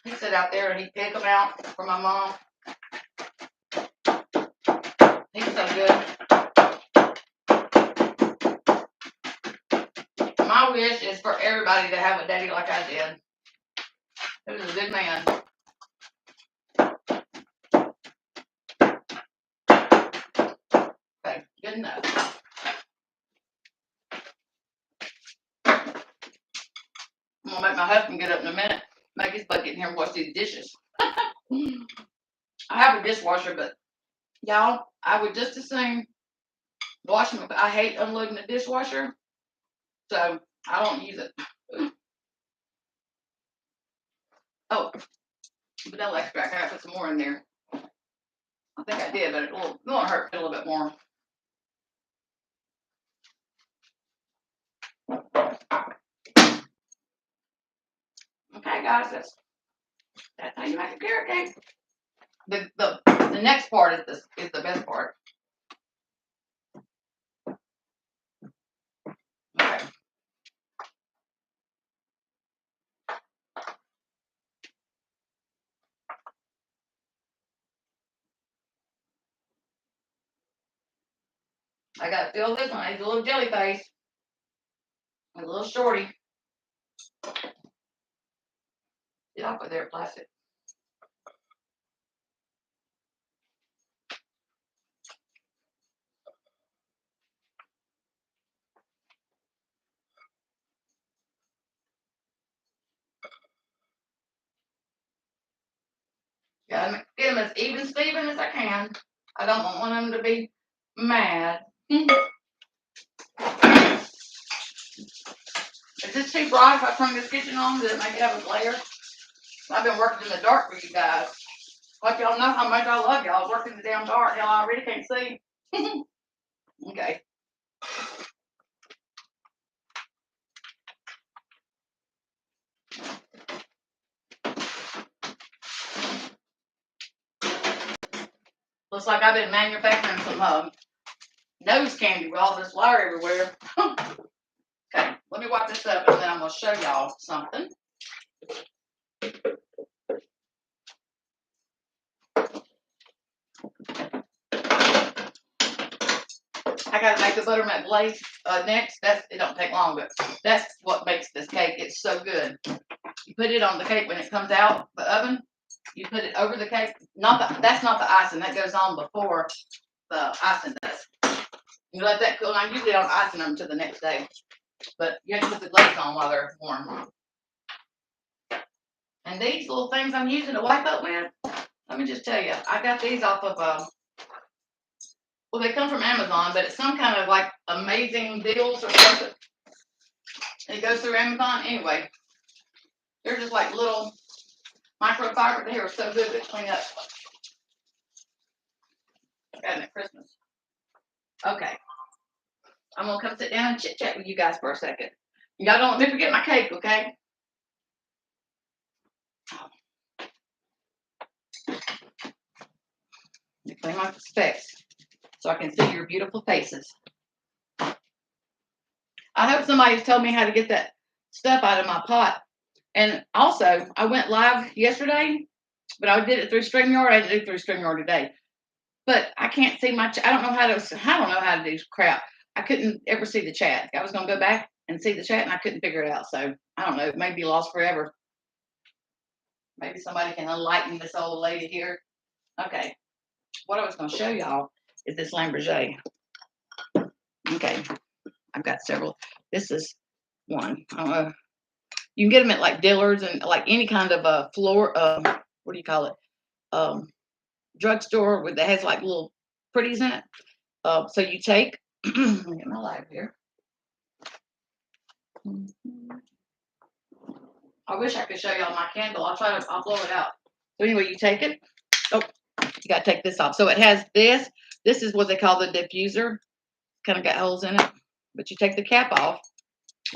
He'd sit out there and he'd pick them out for my mom. He was so good. My wish is for everybody to have a daddy like I did. He was a good man. Okay, good enough. I'm gonna make my husband get up in a minute, make his bucket in here and wash these dishes. I have a dishwasher, but y'all, I would just as soon wash them. I hate unloading the dishwasher, so I don't use it. Oh, vanilla extract. I gotta put some more in there. I think I did, but it won't hurt a little bit more. Okay, guys, that's how you make a carrot cake. The next part is the best part. Okay. I gotta fill this one. It's a little jelly face. A little shorty. Get off of there, plastic. as even Steven as I can. I don't want them to be mad. Is this too bright if I turn this kitchen on? Does it make it have a glare? I've been working in the dark for you guys. Like y'all know how much I love y'all. Working in the damn dark. Hell, I really can't see. Okay. Looks like I've been manufacturing some nose candy with all this wire everywhere. Okay, let me wipe this up and then I'm going to show y'all something. I got to make the buttermilk glaze next. It don't take long, but that's what makes this cake. It's so good. You put it on the cake when it comes out the oven. You put it over the cake. That's not the icing. That goes on before the icing does. You let that cool. I usually don't icing them until the next day, but you have to put the glaze on while they're warm. And these little things I'm using to wipe up with, let me just tell you, I got these off of well, they come from Amazon, but it's some kind of like amazing deals or something. And it goes through Amazon anyway. They're just like little microfiber. They are so good to clean up. Got them at Christmas. Okay. I'm gonna come sit down and chit chat with you guys for a second. Y'all don't let me forget my cake, okay? Let me clean my specs so I can see your beautiful faces. I hope somebody's told me how to get that stuff out of my pot. And also, I went live yesterday, but I did it through Streamyard. I didn't do it through Streamyard today. But I can't see my I don't know how to do crap. I couldn't ever see the chat. I was gonna go back and see the chat and I couldn't figure it out. So I don't know, it may be lost forever. Maybe somebody can enlighten this old lady here. Okay. What I was gonna show y'all is this Lamborghini. Okay. I've got several. This is one. You can get them at like Dillard's and like any kind of a floor what do you call it? Drugstore that has like little pretties in it. So you take let me get my light here. I wish I could show y'all my candle. I'll blow it out. So anyway, you take it. Oh, you gotta take this off. So it has this. This is what they call the diffuser. Kind of got holes in it. But you take the cap off.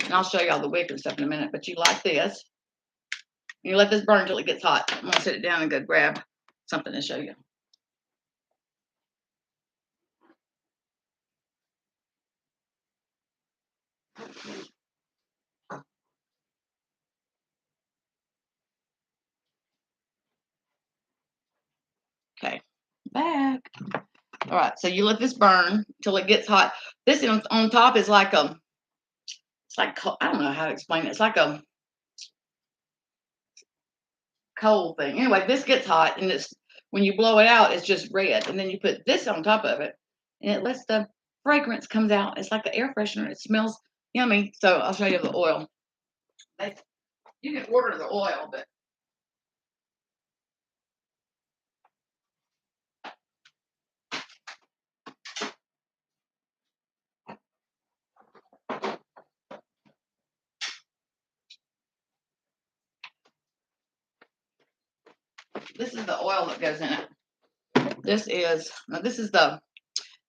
And I'll show y'all the wick and stuff in a minute. But you light this. And you let this burn until it gets hot. I'm gonna sit it down and go grab something to show you. Okay, back. All right, so you let this burn till it gets hot. This on top is like it's like I don't know how to explain it. It's like a coal thing. Anyway, this gets hot, and it's when you blow it out, it's just red, and then you put this on top of it, and it lets the fragrance comes out. It's like an air freshener. It smells yummy. So I'll show you the oil. You can order the oil, but this is the oil that goes in it. This is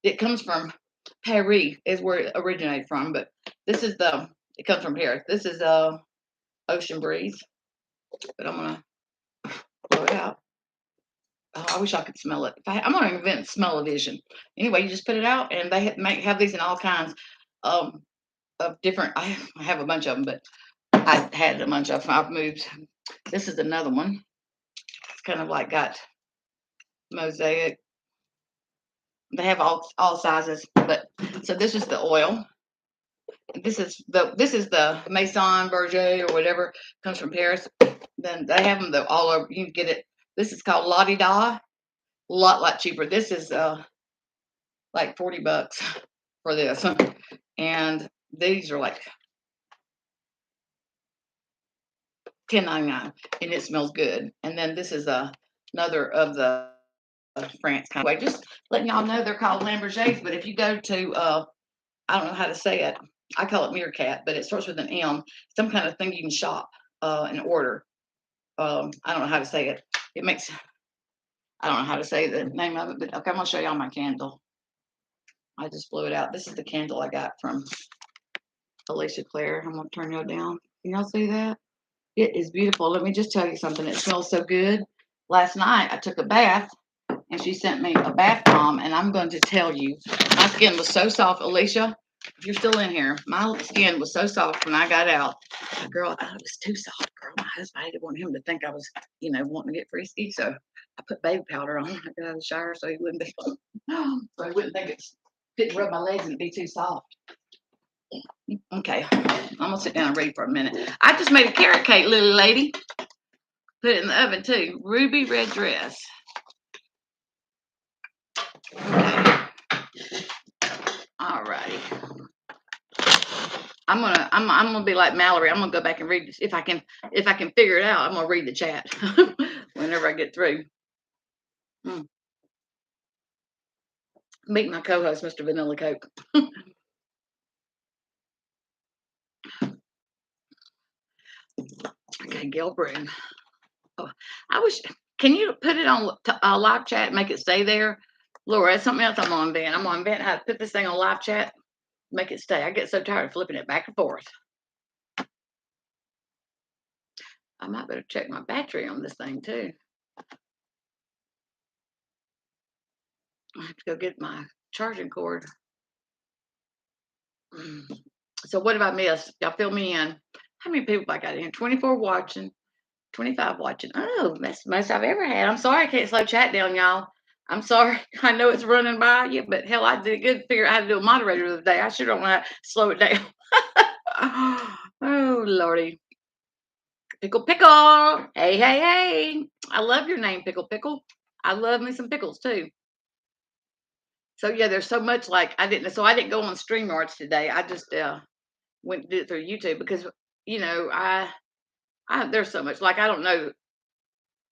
it comes from Paris is where it originated from, but this is it comes from here. This is Ocean Breeze, but I'm gonna blow it out. Oh, I wish I could smell it. I'm gonna invent smell-o-vision. Anyway, you just put it out, and they have these in all kinds of different. I have a bunch of them, but I had a bunch of them. I've moved. This is another one. It's kind of like got mosaic. They have all sizes, but so this is the oil. This is the Maison Berger or whatever comes from Paris. Then they have them all over. You can get it. This is called La Di Da. A lot cheaper. This is like $40 for this, and these are like $10.99, and it smells good. And then this is another of the France kind of way. Just letting y'all know they're called Lamborghinis, but if you go to, I don't know how to say it. I call it Meerkat, but it starts with an M. Some kind of thing you can shop and order. I don't know how to say it. It makes, I don't know how to say the name of it, but okay, I'm gonna show y'all my candle. I just blew it out. This is the candle I got from Alicia Claire. I'm gonna turn y'all down. Can y'all see that? It is beautiful. Let me just tell you something. It smells so good. Last night I took a bath and she sent me a bath bomb, and I'm going to tell you, my skin was so soft. Alicia, if you're still in here, my skin was so soft when I got out. Girl, I thought it was too soft. Girl, my husband, I didn't want him to think I was, wanting to get frisky. So I put baby powder on when I got out of the shower so he wouldn't think, so he wouldn't think it's couldn't rub my legs and it'd be too soft. Okay, I'm gonna sit down and read for a minute. I just made a carrot cake, little lady. Put it in the oven too. Ruby red dress. Okay. All righty. I'm gonna be like Mallory. I'm gonna go back and read this. If I can figure it out, I'm gonna read the chat whenever I get through. Meet my co-host, Mr. Vanilla Coke. Okay, Gail Broom. Oh, I wish. Can you put it on live chat and make it stay there? Laura, that's something else I'm gonna invent. I'm gonna invent how to put this thing on live chat, make it stay. I get so tired of flipping it back and forth. I might better check my battery on this thing too. I have to go get my charging cord. So what have I missed? Y'all fill me in. How many people I got in? 24 watching, 25 watching. Oh, that's the most I've ever had. I'm sorry I can't slow chat down, y'all. I'm sorry. I know it's running by you, but hell, I did good to figure out how to do a moderator the other day. I sure don't want to slow it down. Oh, Lordy. Pickle Pickle. Hey, hey, hey. I love your name, Pickle Pickle. I love me some pickles too. So yeah, there's so much I didn't go on Streamyard today. I just went and did it through YouTube because I there's so much I don't know.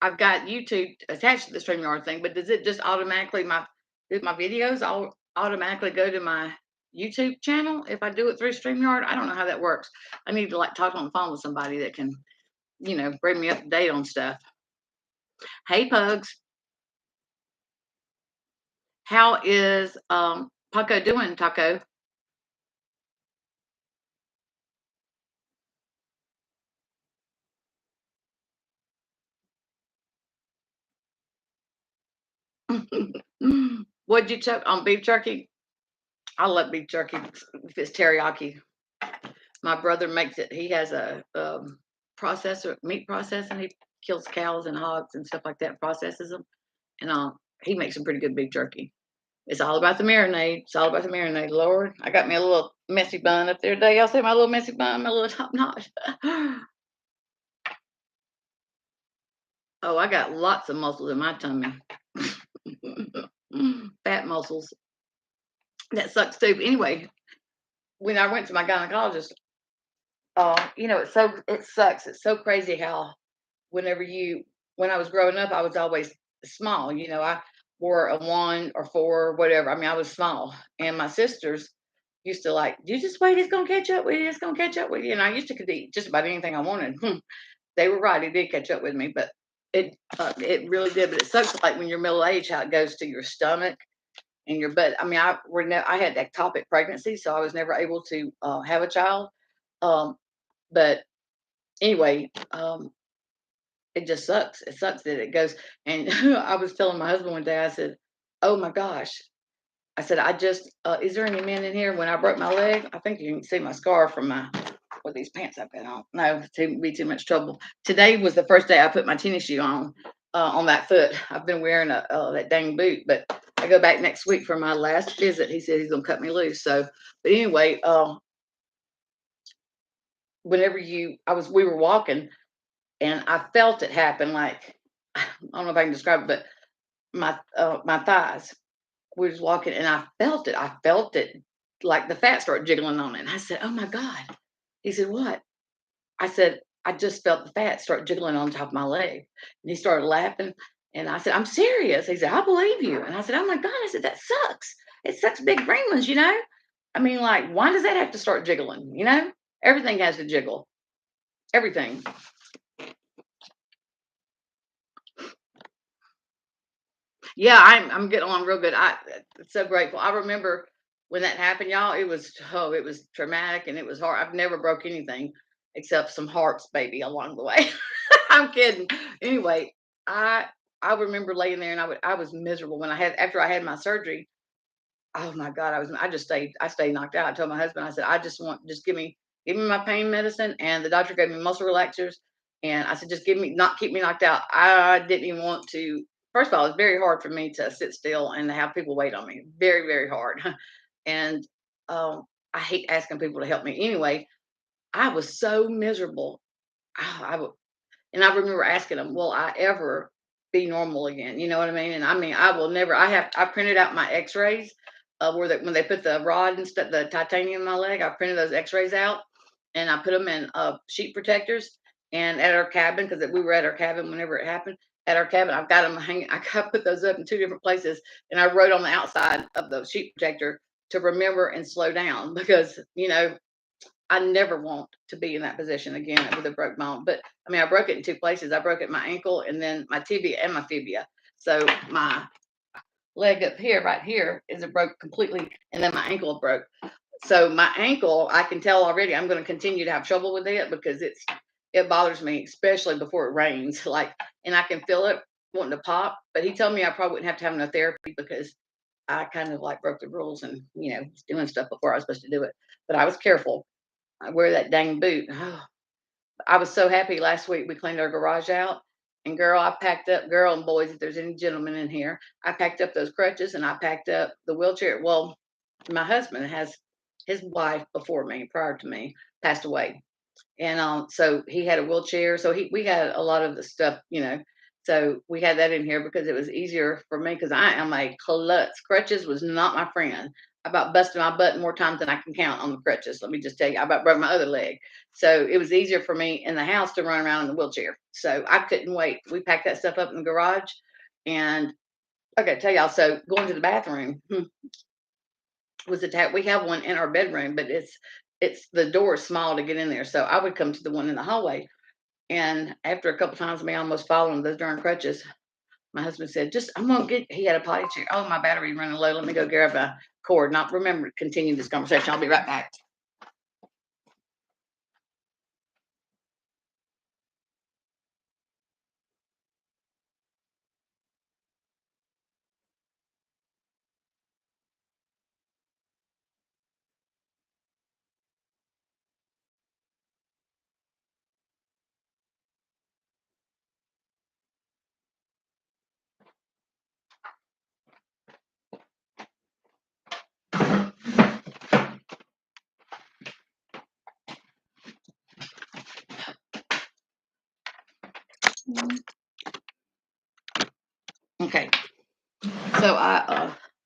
I've got YouTube attached to the Streamyard thing, but does it just automatically my videos all automatically go to my YouTube channel if I do it through Streamyard? I don't know how that works. I need to talk on the phone with somebody that can bring me up to date on stuff. Hey Pugs, how is Paco doing, Taco? What'd you choke on, beef jerky? I love beef jerky if it's teriyaki. My brother makes it. He has a processor, meat processor. He kills cows and hogs and stuff like that, processes them, and he makes some pretty good beef jerky. It's all about the marinade. It's all about the marinade. Lord, I got me a little messy bun up there today. Y'all see my little messy bun, my little top knot. Oh, I got lots of muscles in my tummy. Fat muscles. That sucks too. But anyway, when I went to my gynecologist, it sucks. It's so crazy how when I was growing up, I was always small. I wore a 1 or 4, whatever. I mean, I was small, and my sisters used to you just wait, it's gonna catch up with you. It's gonna catch up with you. And I used to could eat just about anything I wanted. They were right; it did catch up with me, but it really did. But it sucks when you're middle aged how it goes to your stomach and your butt. I mean, I had ectopic pregnancy, so I was never able to have a child. But anyway, it just sucks. It sucks that it goes. And I was telling my husband one day, I said, "Oh my gosh." I said, "I just, is there any men in here when I broke my leg? I think you can see my scar from with these pants I've got on. No, it'd be too much trouble. Today was the first day I put my tennis shoe on that foot. I've been wearing that dang boot, but I go back next week for my last visit. He said he's going to cut me loose. So, but anyway, whenever we were walking, and I felt it happen. I don't know if I can describe it, but my thighs. We was walking, and I felt it. I felt it, like the fat start jiggling on it. And I said, "Oh my God!" He said, "What?" I said, "I just felt the fat start jiggling on top of my leg." And he started laughing. And I said, I'm serious. He said, I believe you. And I said, oh my God. I said, that sucks. It sucks big green ones, you know? I mean, like, why does that have to start jiggling? You know? Everything has to jiggle. Everything. Yeah, I'm getting along real good. I'm so grateful. I remember when that happened, y'all. It was traumatic and it was hard. I've never broke anything except some hearts, baby, along the way. I'm kidding. Anyway, I I remember laying there and I was miserable when after I had my surgery. Oh my God, I stayed knocked out. I told my husband, I said, I just give me my pain medicine. And the doctor gave me muscle relaxers. And I said, just not keep me knocked out. I didn't even want to. First of all, it's very hard for me to sit still and to have people wait on me. Very, very hard. And I hate asking people to help me. Anyway, I was so miserable. I, and I remember asking them, "Will I ever be normal again?" You know what I mean? And I mean, I will never. I printed out my X-rays, when they put the rod and stuff, the titanium in my leg. I printed those X-rays out, and I put them in sheet protectors. And at our cabin, because we were at our cabin whenever it happened. At our cabin, I've got them hanging. Put those up in two different places, and I wrote on the outside of the sheet protector to remember and slow down because I never want to be in that position again with a broke bone. But I mean, I broke it in two places. I broke it my ankle and then my tibia and my fibia. So my leg up here, right here, is it broke completely, and then my ankle broke. So my ankle, I can tell already, I'm going to continue to have trouble with it because it bothers me, especially before it rains. Like, and I can feel it wanting to pop. But he told me I probably wouldn't have to have no therapy because I kind of like broke the rules and was doing stuff before I was supposed to do it. But I was careful. I wear that dang boot. Oh, I was so happy last week we cleaned our garage out. And girl, I packed up, girl and boys, if there's any gentlemen in here, I packed up those crutches and I packed up the wheelchair. Well, my husband has his wife before me, prior to me, passed away. And so he had a wheelchair. So we had a lot of the stuff. So we had that in here because it was easier for me because I am a klutz. Crutches was not my friend. I about busted my butt more times than I can count on the crutches. Let me just tell you, I about broke my other leg. So it was easier for me in the house to run around in the wheelchair. So I couldn't wait. We packed that stuff up in the garage. And I got to tell y'all, so going to the bathroom was attacked. We have one in our bedroom, but it's the door is small to get in there. So I would come to the one in the hallway. And after a couple times of me almost falling those darn crutches, my husband said, just I'm gonna get he had a potty chair. Oh, my battery running low. Let me go grab a cord. Not remember to continue this conversation. I'll be right back. Okay. So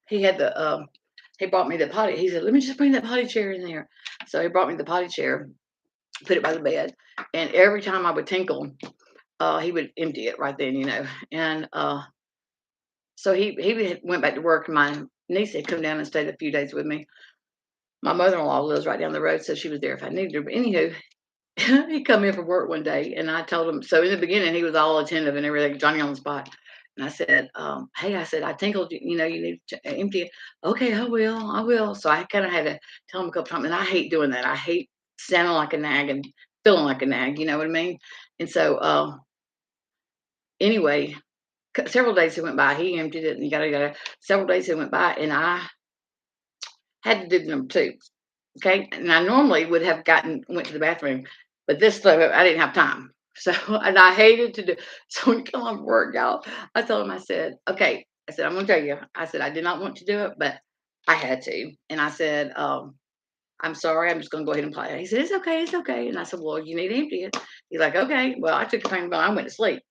he brought me the potty. He said, let me just bring that potty chair in there. So he brought me the potty chair, put it by the bed, and every time I would tinkle, he would empty it right then. And so he went back to work. My niece had come down and stayed a few days with me. My mother-in-law lives right down the road, so she was there if I needed her. But anywho, he come in from work one day, and I told him. So in the beginning, he was all attentive and everything, Johnny on the spot. And I said, "Hey," I said, "I tinkled you. You need to empty it." Okay, I will. I will. So I kind of had to tell him a couple times, and I hate doing that. I hate sounding like a nag and feeling like a nag. You know what I mean? And so anyway, several days he went by. He emptied it, and yada. Several days he went by, and I had to do number two. Okay. And I normally would have went to the bathroom, but this time I didn't have time. So, and I hated to do. So when you come on work, y'all, I told him, I said, okay, I said, I'm going to tell you, I said, I did not want to do it, but I had to. And I said, I'm sorry. I'm just going to go ahead and play. He said, it's okay. It's okay. And I said, well, you need to empty it. He's like, okay. Well, I took a pain, but I went to sleep.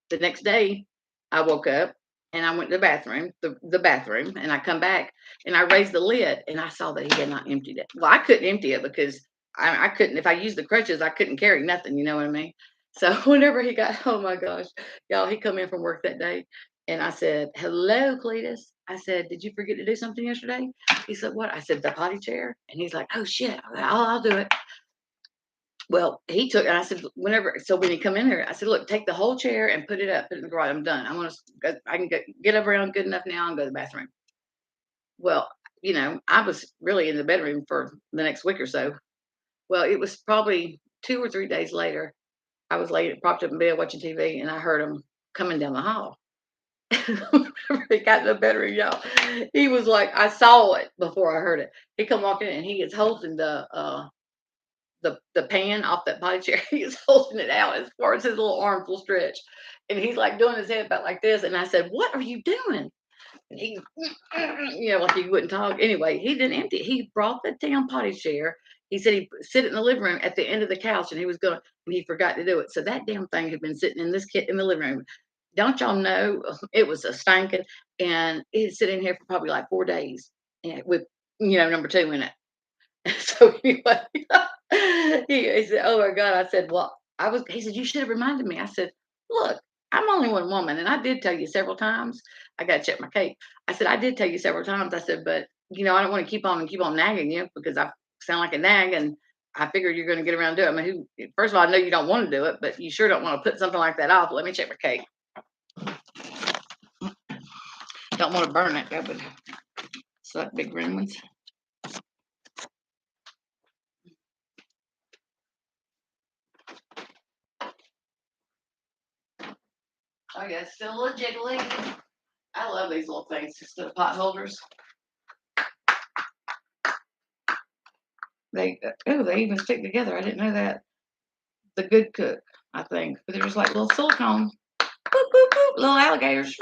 The next day, I woke up and I went to the bathroom, and I come back and I raised the lid and I saw that he had not emptied it. Well, I couldn't empty it because I couldn't, if I used the crutches, I couldn't carry nothing. You know what I mean? So whenever he got, oh my gosh, y'all, he come in from work that day, and I said, "Hello, Cletus." I said, "Did you forget to do something yesterday?" He said, "What?" I said, "The potty chair." And he's like, "Oh shit, I'll do it." Well, he took, and I said, whenever, so when he come in there, I said, "Look, take the whole chair and put it up, put it in the garage. I'm done. I want to, I can get up around good enough now and go to the bathroom." Well, I was really in the bedroom for the next week or so. Well, it was probably 2 or 3 days later. I was laid, propped up in bed watching TV, and I heard him coming down the hall. Whenever he got in the bedroom, y'all, he was like, I saw it before I heard it. He come walking in, and he is holding the pan off that potty chair. He's holding it out as far as his little arms will stretch, and he's like doing his head back like this. And I said, "What are you doing?" And he, like he wouldn't talk. Anyway, he didn't empty it. He brought the damn potty chair. He said he'd sit it in the living room at the end of the couch, and he was going, and he forgot to do it. So that damn thing had been sitting in this kit in the living room. Don't y'all know it was a stinking, and it had sitting here for probably like 4 days, and with number two in it. So anyway, he said, "Oh my God." I said, "Well, I was." He said, "You should have reminded me." I said, "Look, I'm only one woman, and I did tell you several times. I got to check my cake." I said, "I did tell you several times." I said, "But I don't want to keep on nagging you because I sound like a nag, and I figured you're going to get around to it. I mean, first of all, I know you don't want to do it, but you sure don't want to put something like that off. Let me check my cake. Don't want to burn it. That would suck big green ones." Oh yeah, it's still a little jiggly. I love these little things, just the pot holders. They even stick together. I didn't know that. The Good Cook, I think, but they're just like little silicone, boop, boop, boop, little alligators.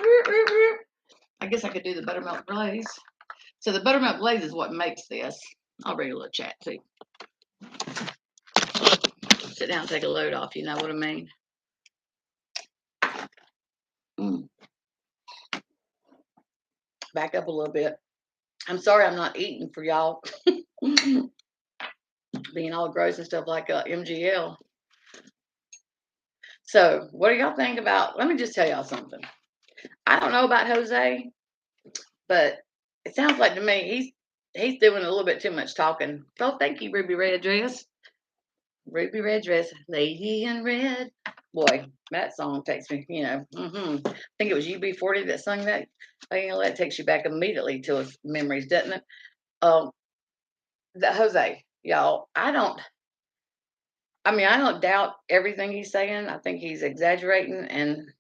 I guess I could do the buttermilk glaze. So the buttermilk glaze is what makes this. I'll read a little chat too. Sit down and take a load off. You know what I mean? Back up a little bit. I'm sorry I'm not eating for y'all. Being all gross and stuff like MGL. So, what do y'all think about? Let me just tell y'all something. I don't know about Jose, but it sounds like to me he's doing a little bit too much talking. Oh, thank you, Ruby Red Dress. Ruby Red Dress, Lady in Red. Boy, that song takes me. I think it was UB40 that sung that. That takes you back immediately to his memories, doesn't it? Um, the Jose, y'all. I don't doubt everything he's saying. I think he's exaggerating and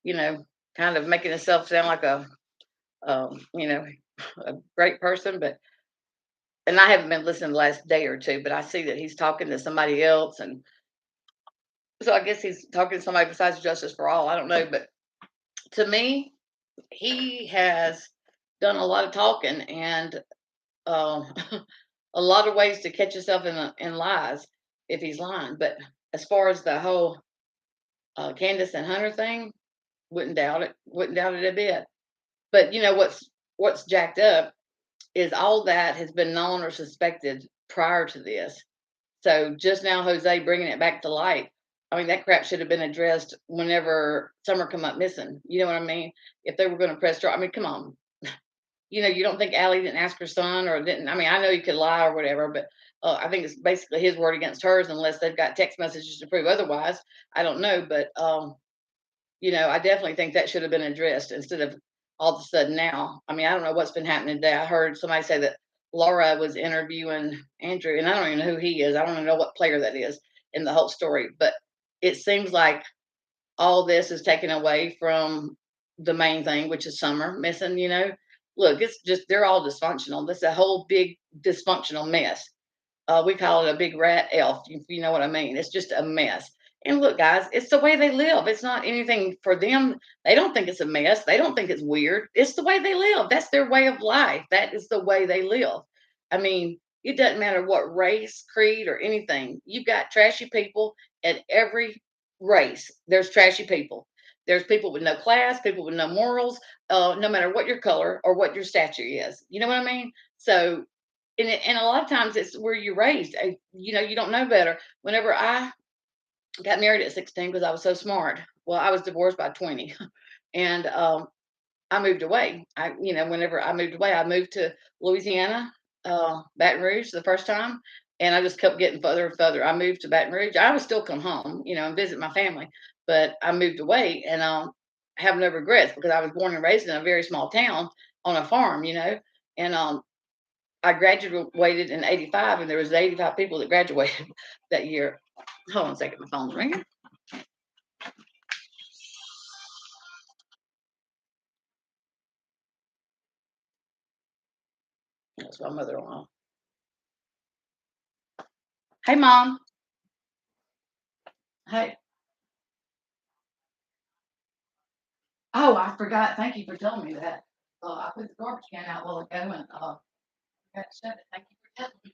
you know, kind of making himself sound like a great person. But and I haven't been listening the last day or two, but I see that he's talking to somebody else, and so I guess he's talking to somebody besides Justice for All. I don't know, but to me, he has done a lot of talking and um, a lot of ways to catch yourself in lies if he's lying. But as far as the whole Candace and Hunter thing, wouldn't doubt it. Wouldn't doubt it a bit. But what's jacked up is all that has been known or suspected prior to this. So just now, Jose bringing it back to light. I mean, that crap should have been addressed whenever Summer come up missing. You know what I mean? If they were going to press charge, I mean, come on. You don't think Allie didn't ask her son or didn't? I mean, I know you could lie or whatever, but I think it's basically his word against hers unless they've got text messages to prove otherwise. I don't know, but I definitely think that should have been addressed instead of all of a sudden now. I mean, I don't know what's been happening today. I heard somebody say that Laura was interviewing Andrew, and I don't even know who he is. I don't even know what player that is in the whole story. But it seems like all this is taken away from the main thing, which is Summer missing. Look, it's just they're all dysfunctional. This is a whole big dysfunctional mess. We call it a big rat elf, if you know what I mean. It's just a mess. And look, guys, it's the way they live. It's not anything for them. They don't think it's a mess. They don't think it's weird. It's the way they live. That's their way of life. That is the way they live. I mean, it doesn't matter what race, creed, or anything. You've got trashy people at every race. There's trashy people. There's people with no class, people with no morals, no matter what your color or what your stature is. You know what I mean? So and a lot of times it's where you're raised. You don't know better. Whenever I got married at 16 because I was so smart. Well, I was divorced by 20, and I moved away. Whenever I moved away, I moved to Louisiana, Baton Rouge the first time, and I just kept getting further and further. I moved to Baton Rouge. I would still come home, and visit my family, but I moved away, and have no regrets because I was born and raised in a very small town on a farm, and I graduated in '85, and there was 85 people that graduated that year. Hold on a second, my phone's ringing. That's my mother-in-law. Hey, mom. Hey. Oh, I forgot. Thank you for telling me that. I put the garbage can out a while ago and forgot to shut it. Thank you for telling me.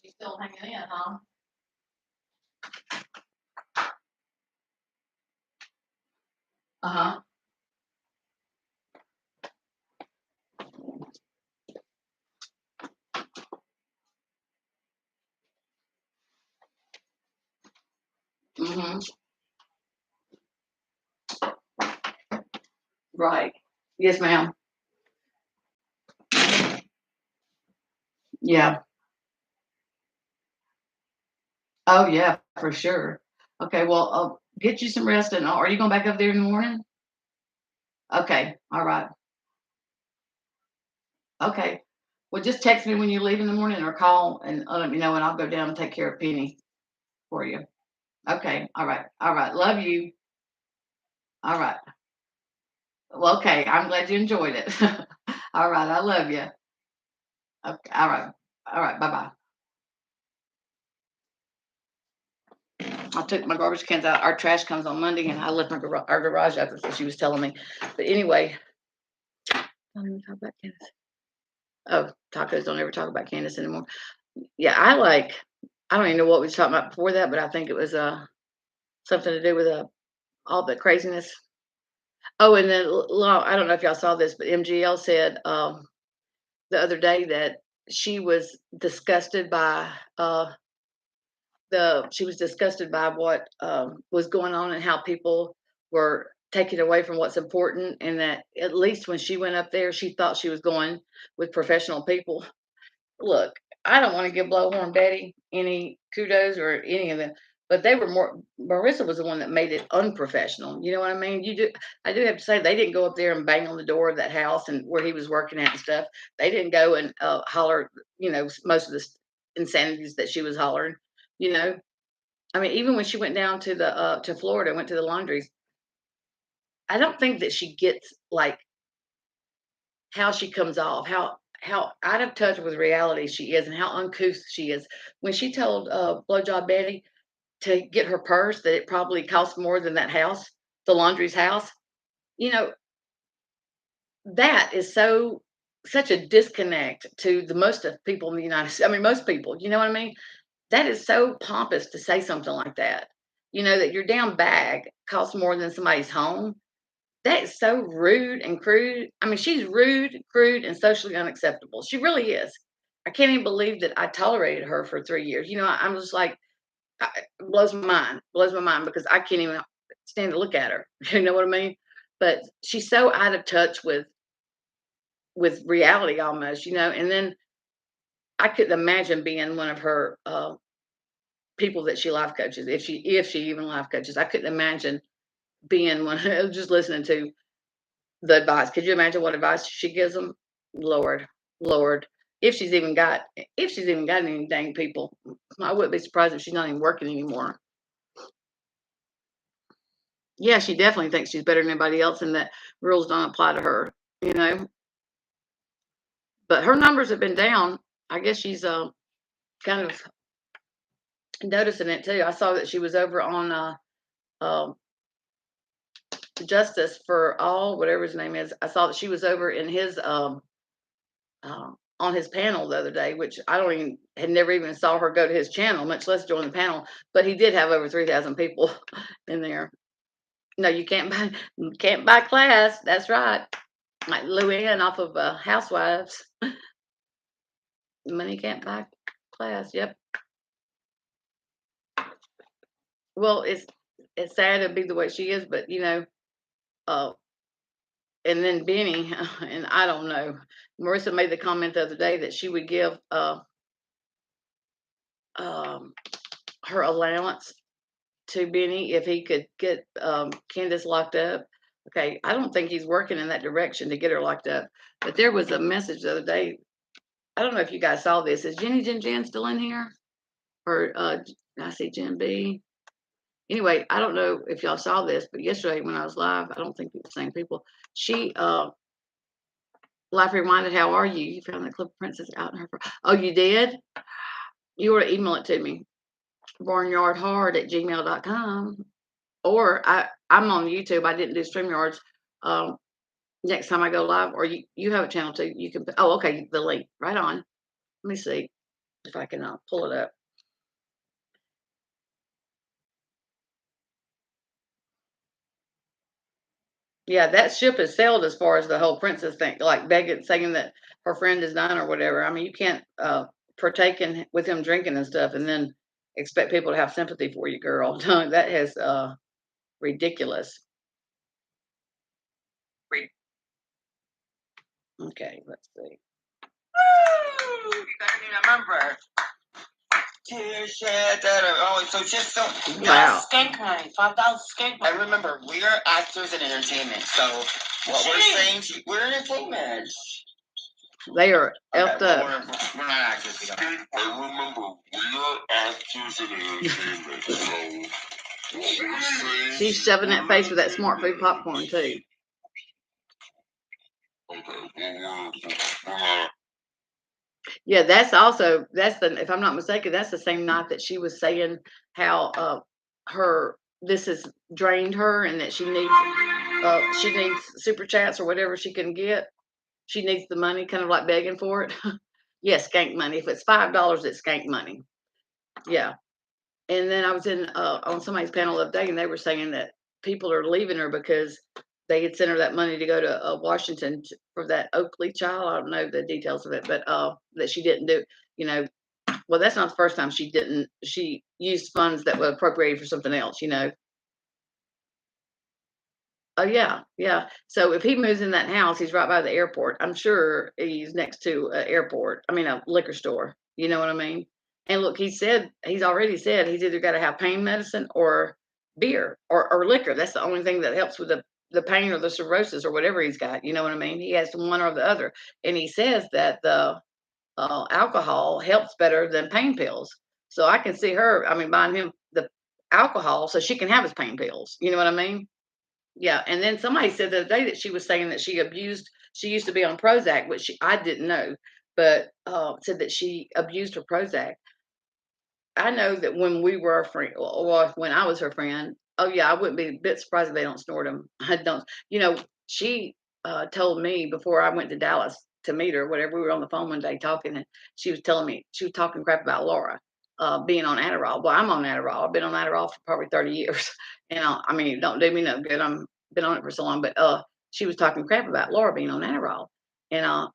She's still hanging in, huh? Uh-huh. Mm-hmm. Right. Yes, ma'am. Yeah. Oh, yeah, for sure. Okay, well, get you some rest, and are you going back up there in the morning? Okay. All right. Okay. Well, just text me when you leave in the morning or call and let me know, and I'll go down and take care of Penny for you. Okay. All right. All right. Love you. All right. Well, okay. I'm glad you enjoyed it. All right. I love you. Okay. All right. All right. Bye bye. I took my garbage cans out. Our trash comes on Monday, and I left our garage open. So she was telling me. But anyway, don't even talk about Candace. Oh, tacos don't ever talk about Candace anymore. Yeah, I don't even know what we was talking about before that, but I think it was something to do with all the craziness. Oh, and then I don't know if y'all saw this, but MGL said the other day that she was disgusted by what was going on and how people were taken away from what's important, and that at least when she went up there, she thought she was going with professional people. Look, I don't want to give Blowhorn Betty any kudos or any of them, but they were more. Marissa was the one that made it unprofessional. You know what I mean? I do have to say they didn't go up there and bang on the door of that house and where he was working at and stuff. They didn't go and holler. Most of the insanities that she was hollering. You know, I mean, even when she went down to the to Florida, went to the laundries. I don't think that she gets like how she comes off, how out of touch with reality she is, and how uncouth she is. When she told Blowjob Betty to get her purse, that it probably cost more than that house, the laundry's house. You know, that is such a disconnect to the most of people in the United States. I mean, most people. You know what I mean? That is so pompous to say something like that. That your damn bag costs more than somebody's home. That is so rude and crude. I mean, she's rude, crude, and socially unacceptable. She really is. I can't even believe that I tolerated her for 3 years. I'm just like, it blows my mind. Blows my mind because I can't even stand to look at her. You know what I mean? But she's so out of touch with reality almost. And then I couldn't imagine being one of her people that she life coaches if she even life coaches. I couldn't imagine being one just listening to the advice. Could you imagine what advice she gives them? Lord, Lord, if she's even got any dang people, I wouldn't be surprised if she's not even working anymore. Yeah, she definitely thinks she's better than anybody else, and that rules don't apply to her. You know, but her numbers have been down. I guess she's kind of noticing it too. I saw that she was over on uh, Justice for All, whatever his name is. I saw that she was over in his on his panel the other day, which I don't even had never even saw her go to his channel, much less join the panel. But he did have over 3,000 people in there. No, you can't buy class. That's right. Like Luann off of Housewives. Money can't buy class. Yep. Well, it's sad to be the way she is, but you know, and then Benny, and I don't know. Marissa made the comment the other day that she would give her allowance to Benny if he could get Candace locked up. Okay, I don't think he's working in that direction to get her locked up. But there was a message the other day. I don't know if you guys saw this. Is Jenny Jen still in here? Or I see Jen B. Anyway, I don't know if y'all saw this, but yesterday when I was live, I don't think it was the same people. She Life Reminded, how are you? You found the clip of Princess out in her. Oh, you did? You were to email it to me. barnyardhard@gmail.com. Or I'm on YouTube. I didn't do Streamyards. Next time I go live, or you have a channel too. You can. Oh, okay. The link right on. Let me see if I can pull it up. Yeah, that ship has sailed as far as the whole princess thing, like begging, saying that her friend is dying or whatever. I mean, you can't partake in with him drinking and stuff, and then expect people to have sympathy for you, girl. That is ridiculous. Okay, let's see. You gotta remember. Chit Chat, so just so Wow. skank money, $5 skank money. And remember, we are actors in entertainment, so what we're saying, we're in entertainment. They are effed well, up. we're not actors. We are. I remember we are actors in entertainment, so She's shoving that face with that smart food popcorn too. Okay, well, we're not. Yeah, that's the, if I'm not mistaken, that's the same night that she was saying how this has drained her and that she needs super chats or whatever she can get. She needs the money, kind of like begging for it. Yes, skank money. If it's $5, it's skank money. Yeah. And then I was on somebody's panel the other day, and they were saying that people are leaving her because they had sent her that money to go to Washington for that Oakley child. I don't know the details of it, but that she didn't do. You know, well, that's not the first time she didn't. She used funds that were appropriated for something else. You know. Oh yeah, yeah. So if he moves in that house, he's right by the airport. I'm sure he's next to an airport. I mean, a liquor store. You know what I mean? And look, he's already said he's either got to have pain medicine or beer or liquor. That's the only thing that helps with the pain or the cirrhosis or whatever he's got. You know what I mean? He has one or the other. And he says that the alcohol helps better than pain pills. So I can see her, I mean, buying him the alcohol so she can have his pain pills. You know what I mean? Yeah, and then somebody said the other day that she was saying that she used to be on Prozac, which I didn't know, but said that she abused her Prozac. I know that when we were friends, or when I was her friend, oh yeah, I wouldn't be a bit surprised if they don't snort them. I don't, you know, she told me before I went to Dallas to meet her, whatever, we were on the phone one day talking, and she was telling me, she was talking crap about Laura being on Adderall. Well, I'm on Adderall. I've been on Adderall for probably 30 years. And I mean, it don't do me no good. I'm been on it for so long, but she was talking crap about Laura being on Adderall. And I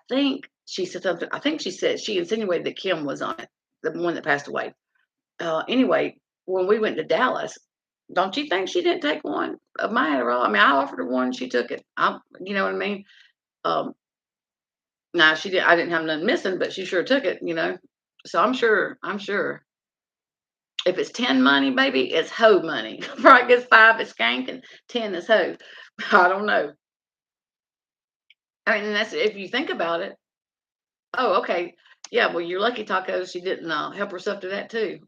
think she said something. I think she said she insinuated that Kim was on it, the one that passed away. Anyway, when we went to Dallas, don't you think she didn't take one of my Adderall? I mean, I offered her one, she took it. You know what I mean? Um, now she did. I didn't have none missing, but she sure took it. You know, so I'm sure. If it's 10 money, baby, it's hoe money. Right? Gets 5 is skank and 10 is hoe. I don't know. I mean, that's if you think about it. Oh, okay. Yeah, well, you're lucky, Taco. She didn't help herself to that too.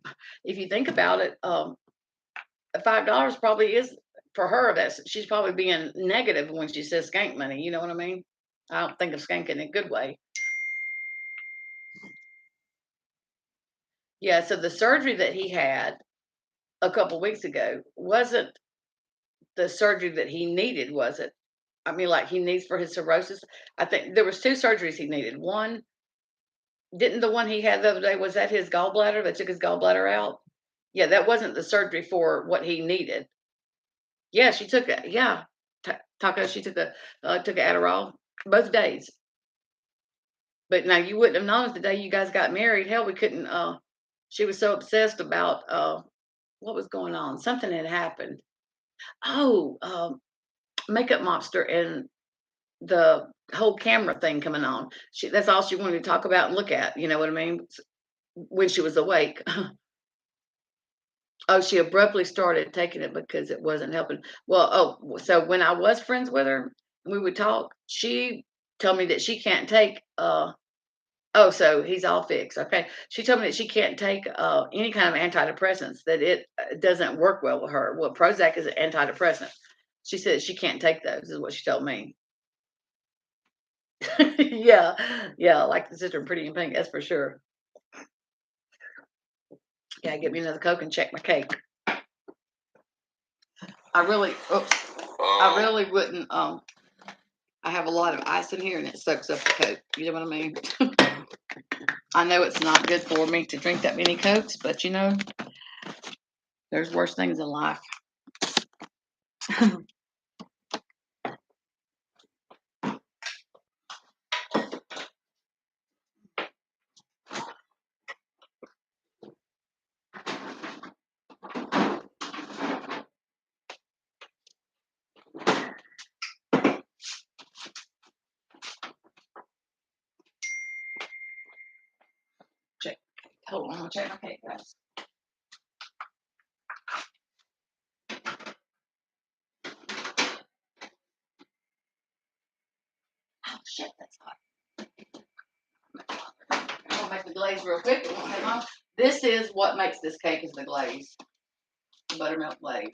If you think about it, $5 probably is for her. That's she's probably being negative when she says skank money. You know what I mean? I don't think of skank in a good way. Yeah. So the surgery that he had a couple weeks ago wasn't the surgery that he needed, was it? I mean, like he needs for his cirrhosis. I think there was 2 surgeries he needed. One, didn't the one he had the other day, was that his gallbladder? They took his gallbladder out? Yeah, that wasn't the surgery for what he needed. Yeah, she took it. Yeah. Taco, she took a Adderall both days. But now you wouldn't have known it the day you guys got married. Hell, we couldn't she was so obsessed about what was going on. Something had happened. Oh, makeup mobster and the whole camera thing coming on. That's all she wanted to talk about and look at, you know what I mean? When she was awake. Oh, she abruptly started taking it because it wasn't helping. Well, oh, so when I was friends with her, we would talk. She told me that she can't take oh, so he's all fixed. Okay. She told me that she can't take any kind of antidepressants, that it doesn't work well with her. Well, Prozac is an antidepressant. She said she can't take those, is what she told me. Yeah, yeah, like the sister in Pretty in Pink, that's for sure. Yeah, get me another Coke and check my cake. I really wouldn't. I have a lot of ice in here and it soaks up the Coke. You know what I mean? I know it's not good for me to drink that many Cokes, but you know, there's worse things in life. Check. Hold on, I'm gonna check my cake, guys. Oh shit, that's hot. I'm gonna make the glaze real quick. It won't take long. This is what makes this cake, is the glaze. The buttermilk glaze.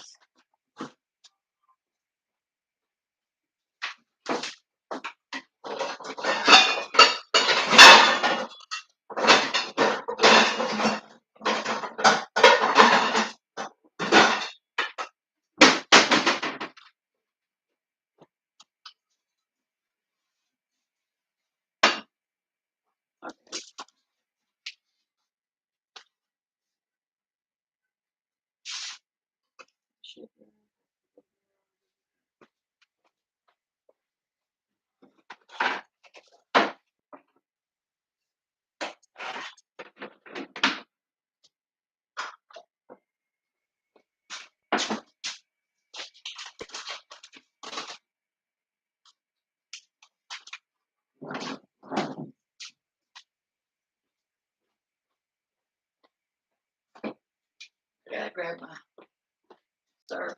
Gotta grab my stir.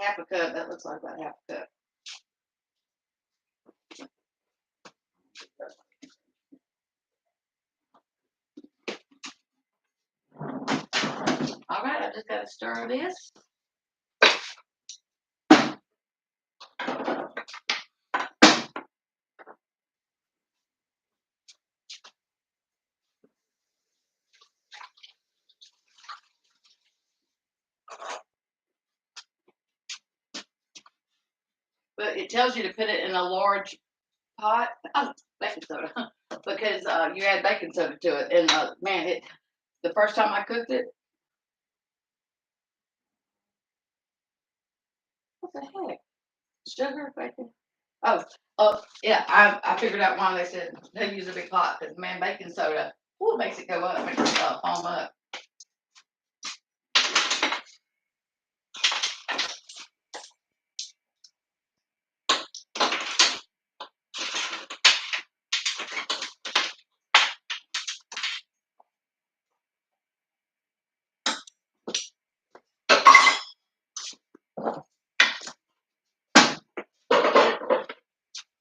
Half a cup. That looks like about half a cup. All right, I just gotta stir this. But it tells you to put it in a large pot. Oh, baking soda. Because you add baking soda to it. And man, the first time I cooked it, what the heck? Sugar, bacon. Oh, yeah. I figured out why they said they use a big pot. Because man, baking soda, it makes it go up, makes it foam up.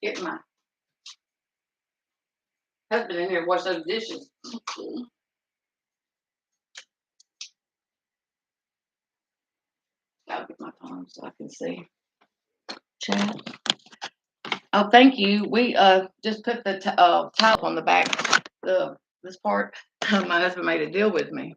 get my husband in here to wash those dishes. I'll get my phone so I can see. Chat. Oh, thank you. We just put the tile on the back. This part. My husband made a deal with me.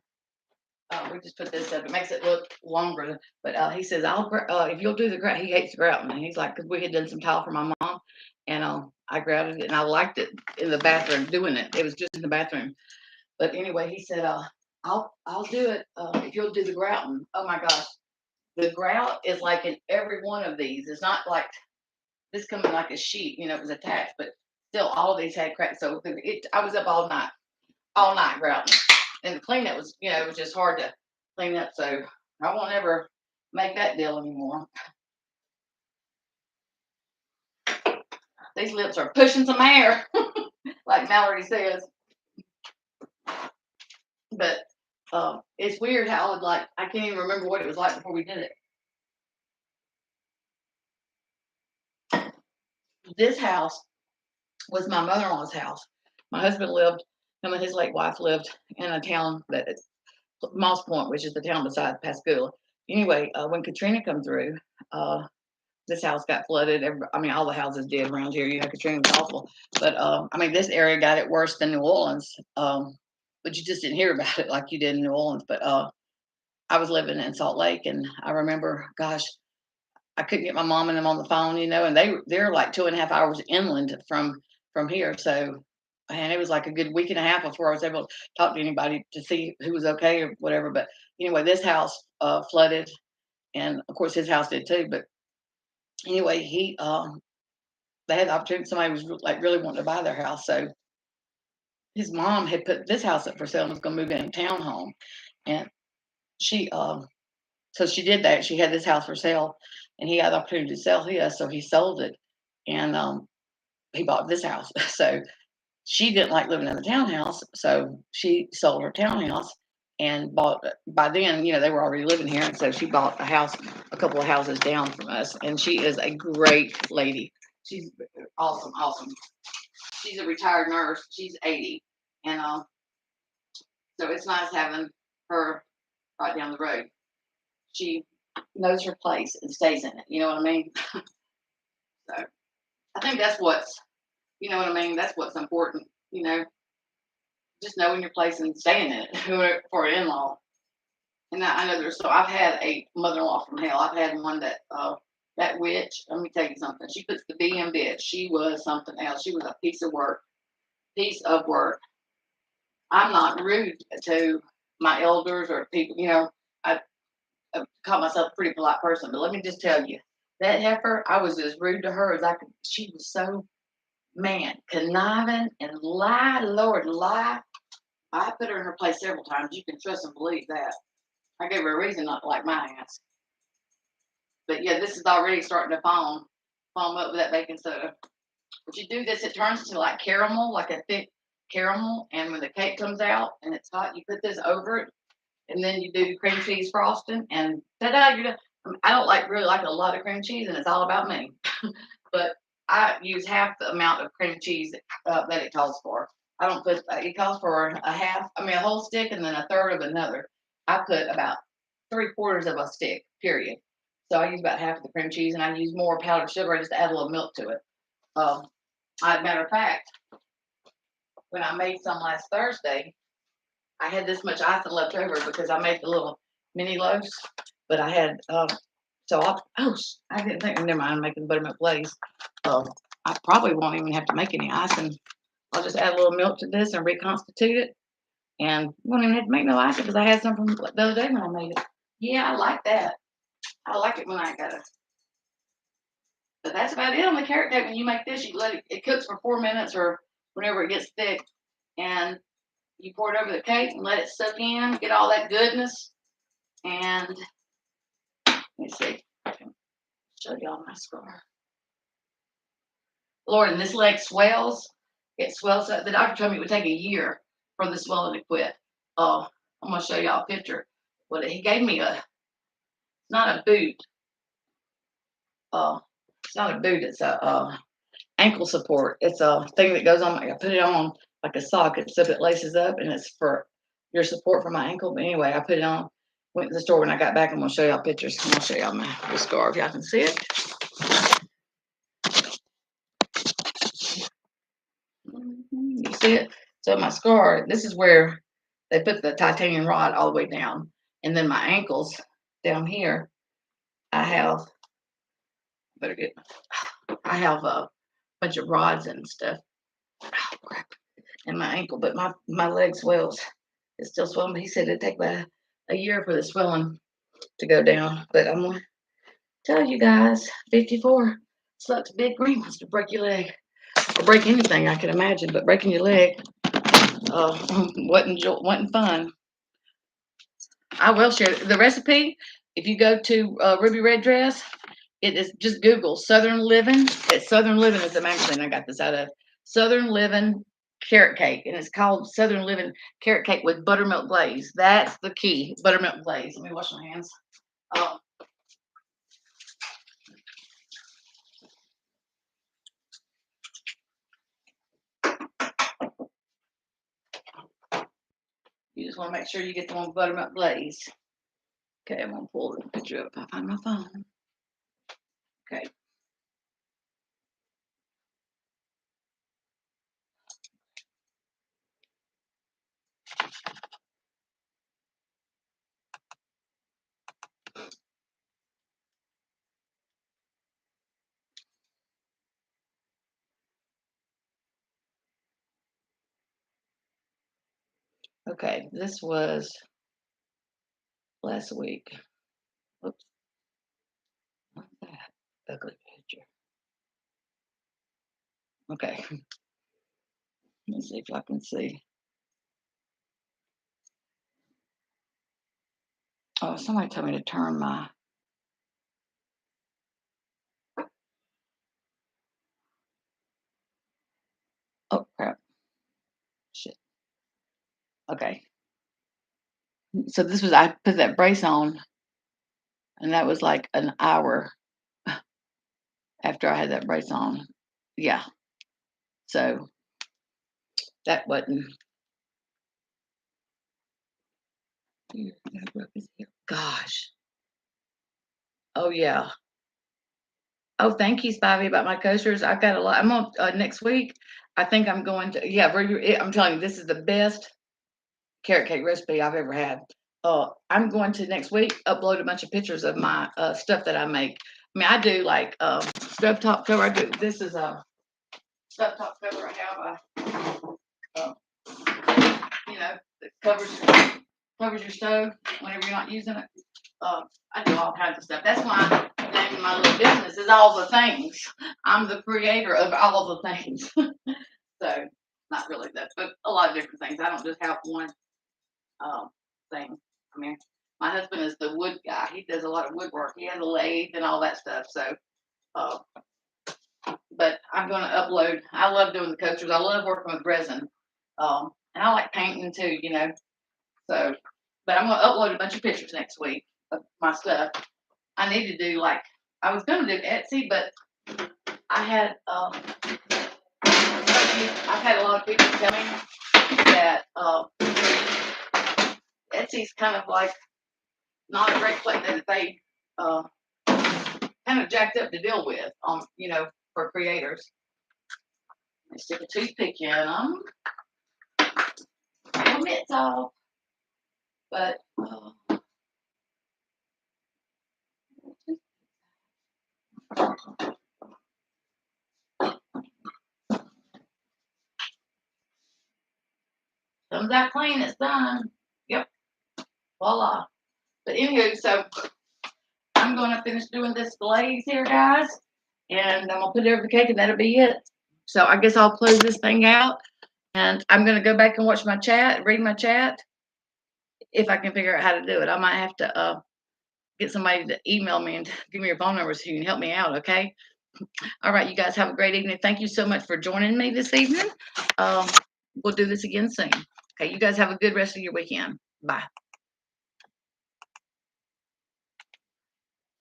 We just put this up. It makes it look longer. But he says, if you'll do the grout, he hates grouting. He's like, because we had done some tile for my mom, and I grouted it, and I liked it in the bathroom doing it. It was just in the bathroom. But anyway, he said, I'll do it if you'll do the grouting. Oh my gosh, the grout is like in every one of these. It's not like this coming like a sheet, it was attached, but still all of these had cracks. So I was up all night grouting. And the cleanup was, it was just hard to clean up. So I won't ever make that deal anymore. These lips are pushing some air, like Mallory says. But it's weird how I can't even remember what it was like before we did it. This house was my mother-in-law's house. My husband him and his late wife lived in a town that Moss Point, which is the town beside Pascagoula. Anyway, when Katrina come through, this house got flooded. All the houses did around here. Katrina was awful. But this area got it worse than New Orleans. But you just didn't hear about it like you did in New Orleans. But I was living in Salt Lake, and I remember, gosh, I couldn't get my mom and them on the phone, and they're like 2.5 hours inland from here. So, and it was like a good week and a half before I was able to talk to anybody to see who was okay or whatever. But anyway, this house flooded, and of course his house did too. But anyway, they had the opportunity. Somebody was really wanting to buy their house, so his mom had put this house up for sale and was going to move in a townhome, and so she did that. She had this house for sale, and he had the opportunity to sell his, so he sold it, and he bought this house. So she didn't like living in the townhouse, so she sold her townhouse and bought. By then, they were already living here, and so she bought a house, a couple of houses down from us. And she is a great lady. She's awesome. She's a retired nurse. She's 80, and so it's nice having her right down the road. She knows her place and stays in it. You know what I mean? So I think that's what's, that's what's important, just knowing your place and staying in it for an in-law. And I know I've had a mother-in-law from hell. I've had one that witch, let me tell you something. She puts the B in bitch. She was something else. She was a piece of work. I'm not rude to my elders or people, I call myself a pretty polite person, but let me just tell you, that heifer, I was as rude to her as I could. She was so, conniving and lie. I put her in her place several times. You can trust and believe that. I gave her a reason not to like my ass. But yeah, this is already starting to foam up with that baking soda. If you do this, it turns to like caramel, like a thick caramel. And when the cake comes out and it's hot, you put this over it. And then you do cream cheese frosting, and ta-da, you're done. I don't really like a lot of cream cheese, and it's all about me. But I use half the amount of cream cheese that it calls for. I don't put, it calls for a whole stick and then a third of another. I put about 3/4 of a stick, period. So I use about half of the cream cheese, and I use more powdered sugar. I just add a little milk to it. Matter of fact, when I made some last Thursday, I had this much icing left over because I made the little mini loaves, but I had, I didn't think, never mind, I'm making buttermilk glaze. I probably won't even have to make any icing. I'll just add a little milk to this and reconstitute it, and won't even have to make no icing because I had some from the other day when I made it. Yeah, I like that. I like it when I got it. But that's about it on the carrot cake. When you make this, you let it cooks for 4 minutes or whenever it gets thick, and you pour it over the cake and let it soak in, get all that goodness. And let me see. I can show y'all my scar. Lord, and this leg swells. It swells up. The doctor told me it would take a year for the swelling to quit. I'm going to show y'all a picture. Well, he gave me it's not a boot. It's not a boot. It's a ankle support. It's a thing that goes on. I put it on like a sock. It's so it laces up, and it's for your support for my ankle. But anyway, I put it on. Went to the store when I got back. I'm gonna show y'all pictures. I'm gonna show y'all my scarf. Y'all can see it. You see it? So my scar. This is where they put the titanium rod all the way down, and then my ankles down here. I have. Better get. I have a bunch of rods and stuff. Oh, crap. And my ankle, but my leg swells. It's still swelling. But he said it'd take about a year for the swelling to go down. But I'm gonna tell you guys, 54 sucks big green ones to break your leg or break anything I can imagine, but breaking your leg wasn't fun. I will share the recipe. If you go to Ruby Red Dress, it is just Google Southern Living. It's Southern Living is the magazine I got this out of. Southern Living carrot cake, and it's called Southern Living carrot cake with buttermilk glaze. That's the key, buttermilk glaze. Let me wash my hands. You just want to make sure you get the one with buttermilk glaze. Okay, I'm gonna pull the picture up. I find my phone. Okay. Okay, this was last week. Oops. What's that ugly picture? Okay. Let's see if I can see. Oh, somebody told me to turn my. Oh, crap. Shit. Okay. So this was, I put that brace on, and that was like an hour after I had that brace on. Yeah. So that wasn't. Gosh. Oh, yeah. Oh, thank you, Spivey, about my coasters. I've got a lot. I'm on next week. I think I'm going to, yeah, I'm telling you, this is the best carrot cake recipe I've ever had. I'm going to next week upload a bunch of pictures of my stuff that I make. I mean, I do like stove top cover. I do, this is a stove top cover I have. You know, that covers your stove whenever you're not using it. I do all kinds of stuff. That's why the name of my little business is All the Things. I'm the creator of all the things. So not really that, but a lot of different things. I don't just have one thing. I mean, my husband is the wood guy. He does a lot of woodwork. He has a lathe and all that stuff. So, but I'm going to upload. I love doing the coasters. I love working with resin. And I like painting too, you know. So, but I'm going to upload a bunch of pictures next week of my stuff. I need to do like, I was going to do Etsy, but I had, I've had a lot of people tell me that Etsy's kind of like not a great place that they kind of jacked up to deal with, you know, for creators. They stick a toothpick in them. No mitts off. But comes out clean, it's done. Yep. Voila. But anywho, so I'm going to finish doing this glaze here, guys. And I'm going to put it over the cake, and that'll be it. So I guess I'll close this thing out. And I'm going to go back and watch my chat, read my chat, if I can figure out how to do it. I might have to get somebody to email me and give me your phone number so you can help me out, okay? All right, you guys have a great evening. Thank you so much for joining me this evening. We'll do this again soon. Okay, you guys have a good rest of your weekend. Bye.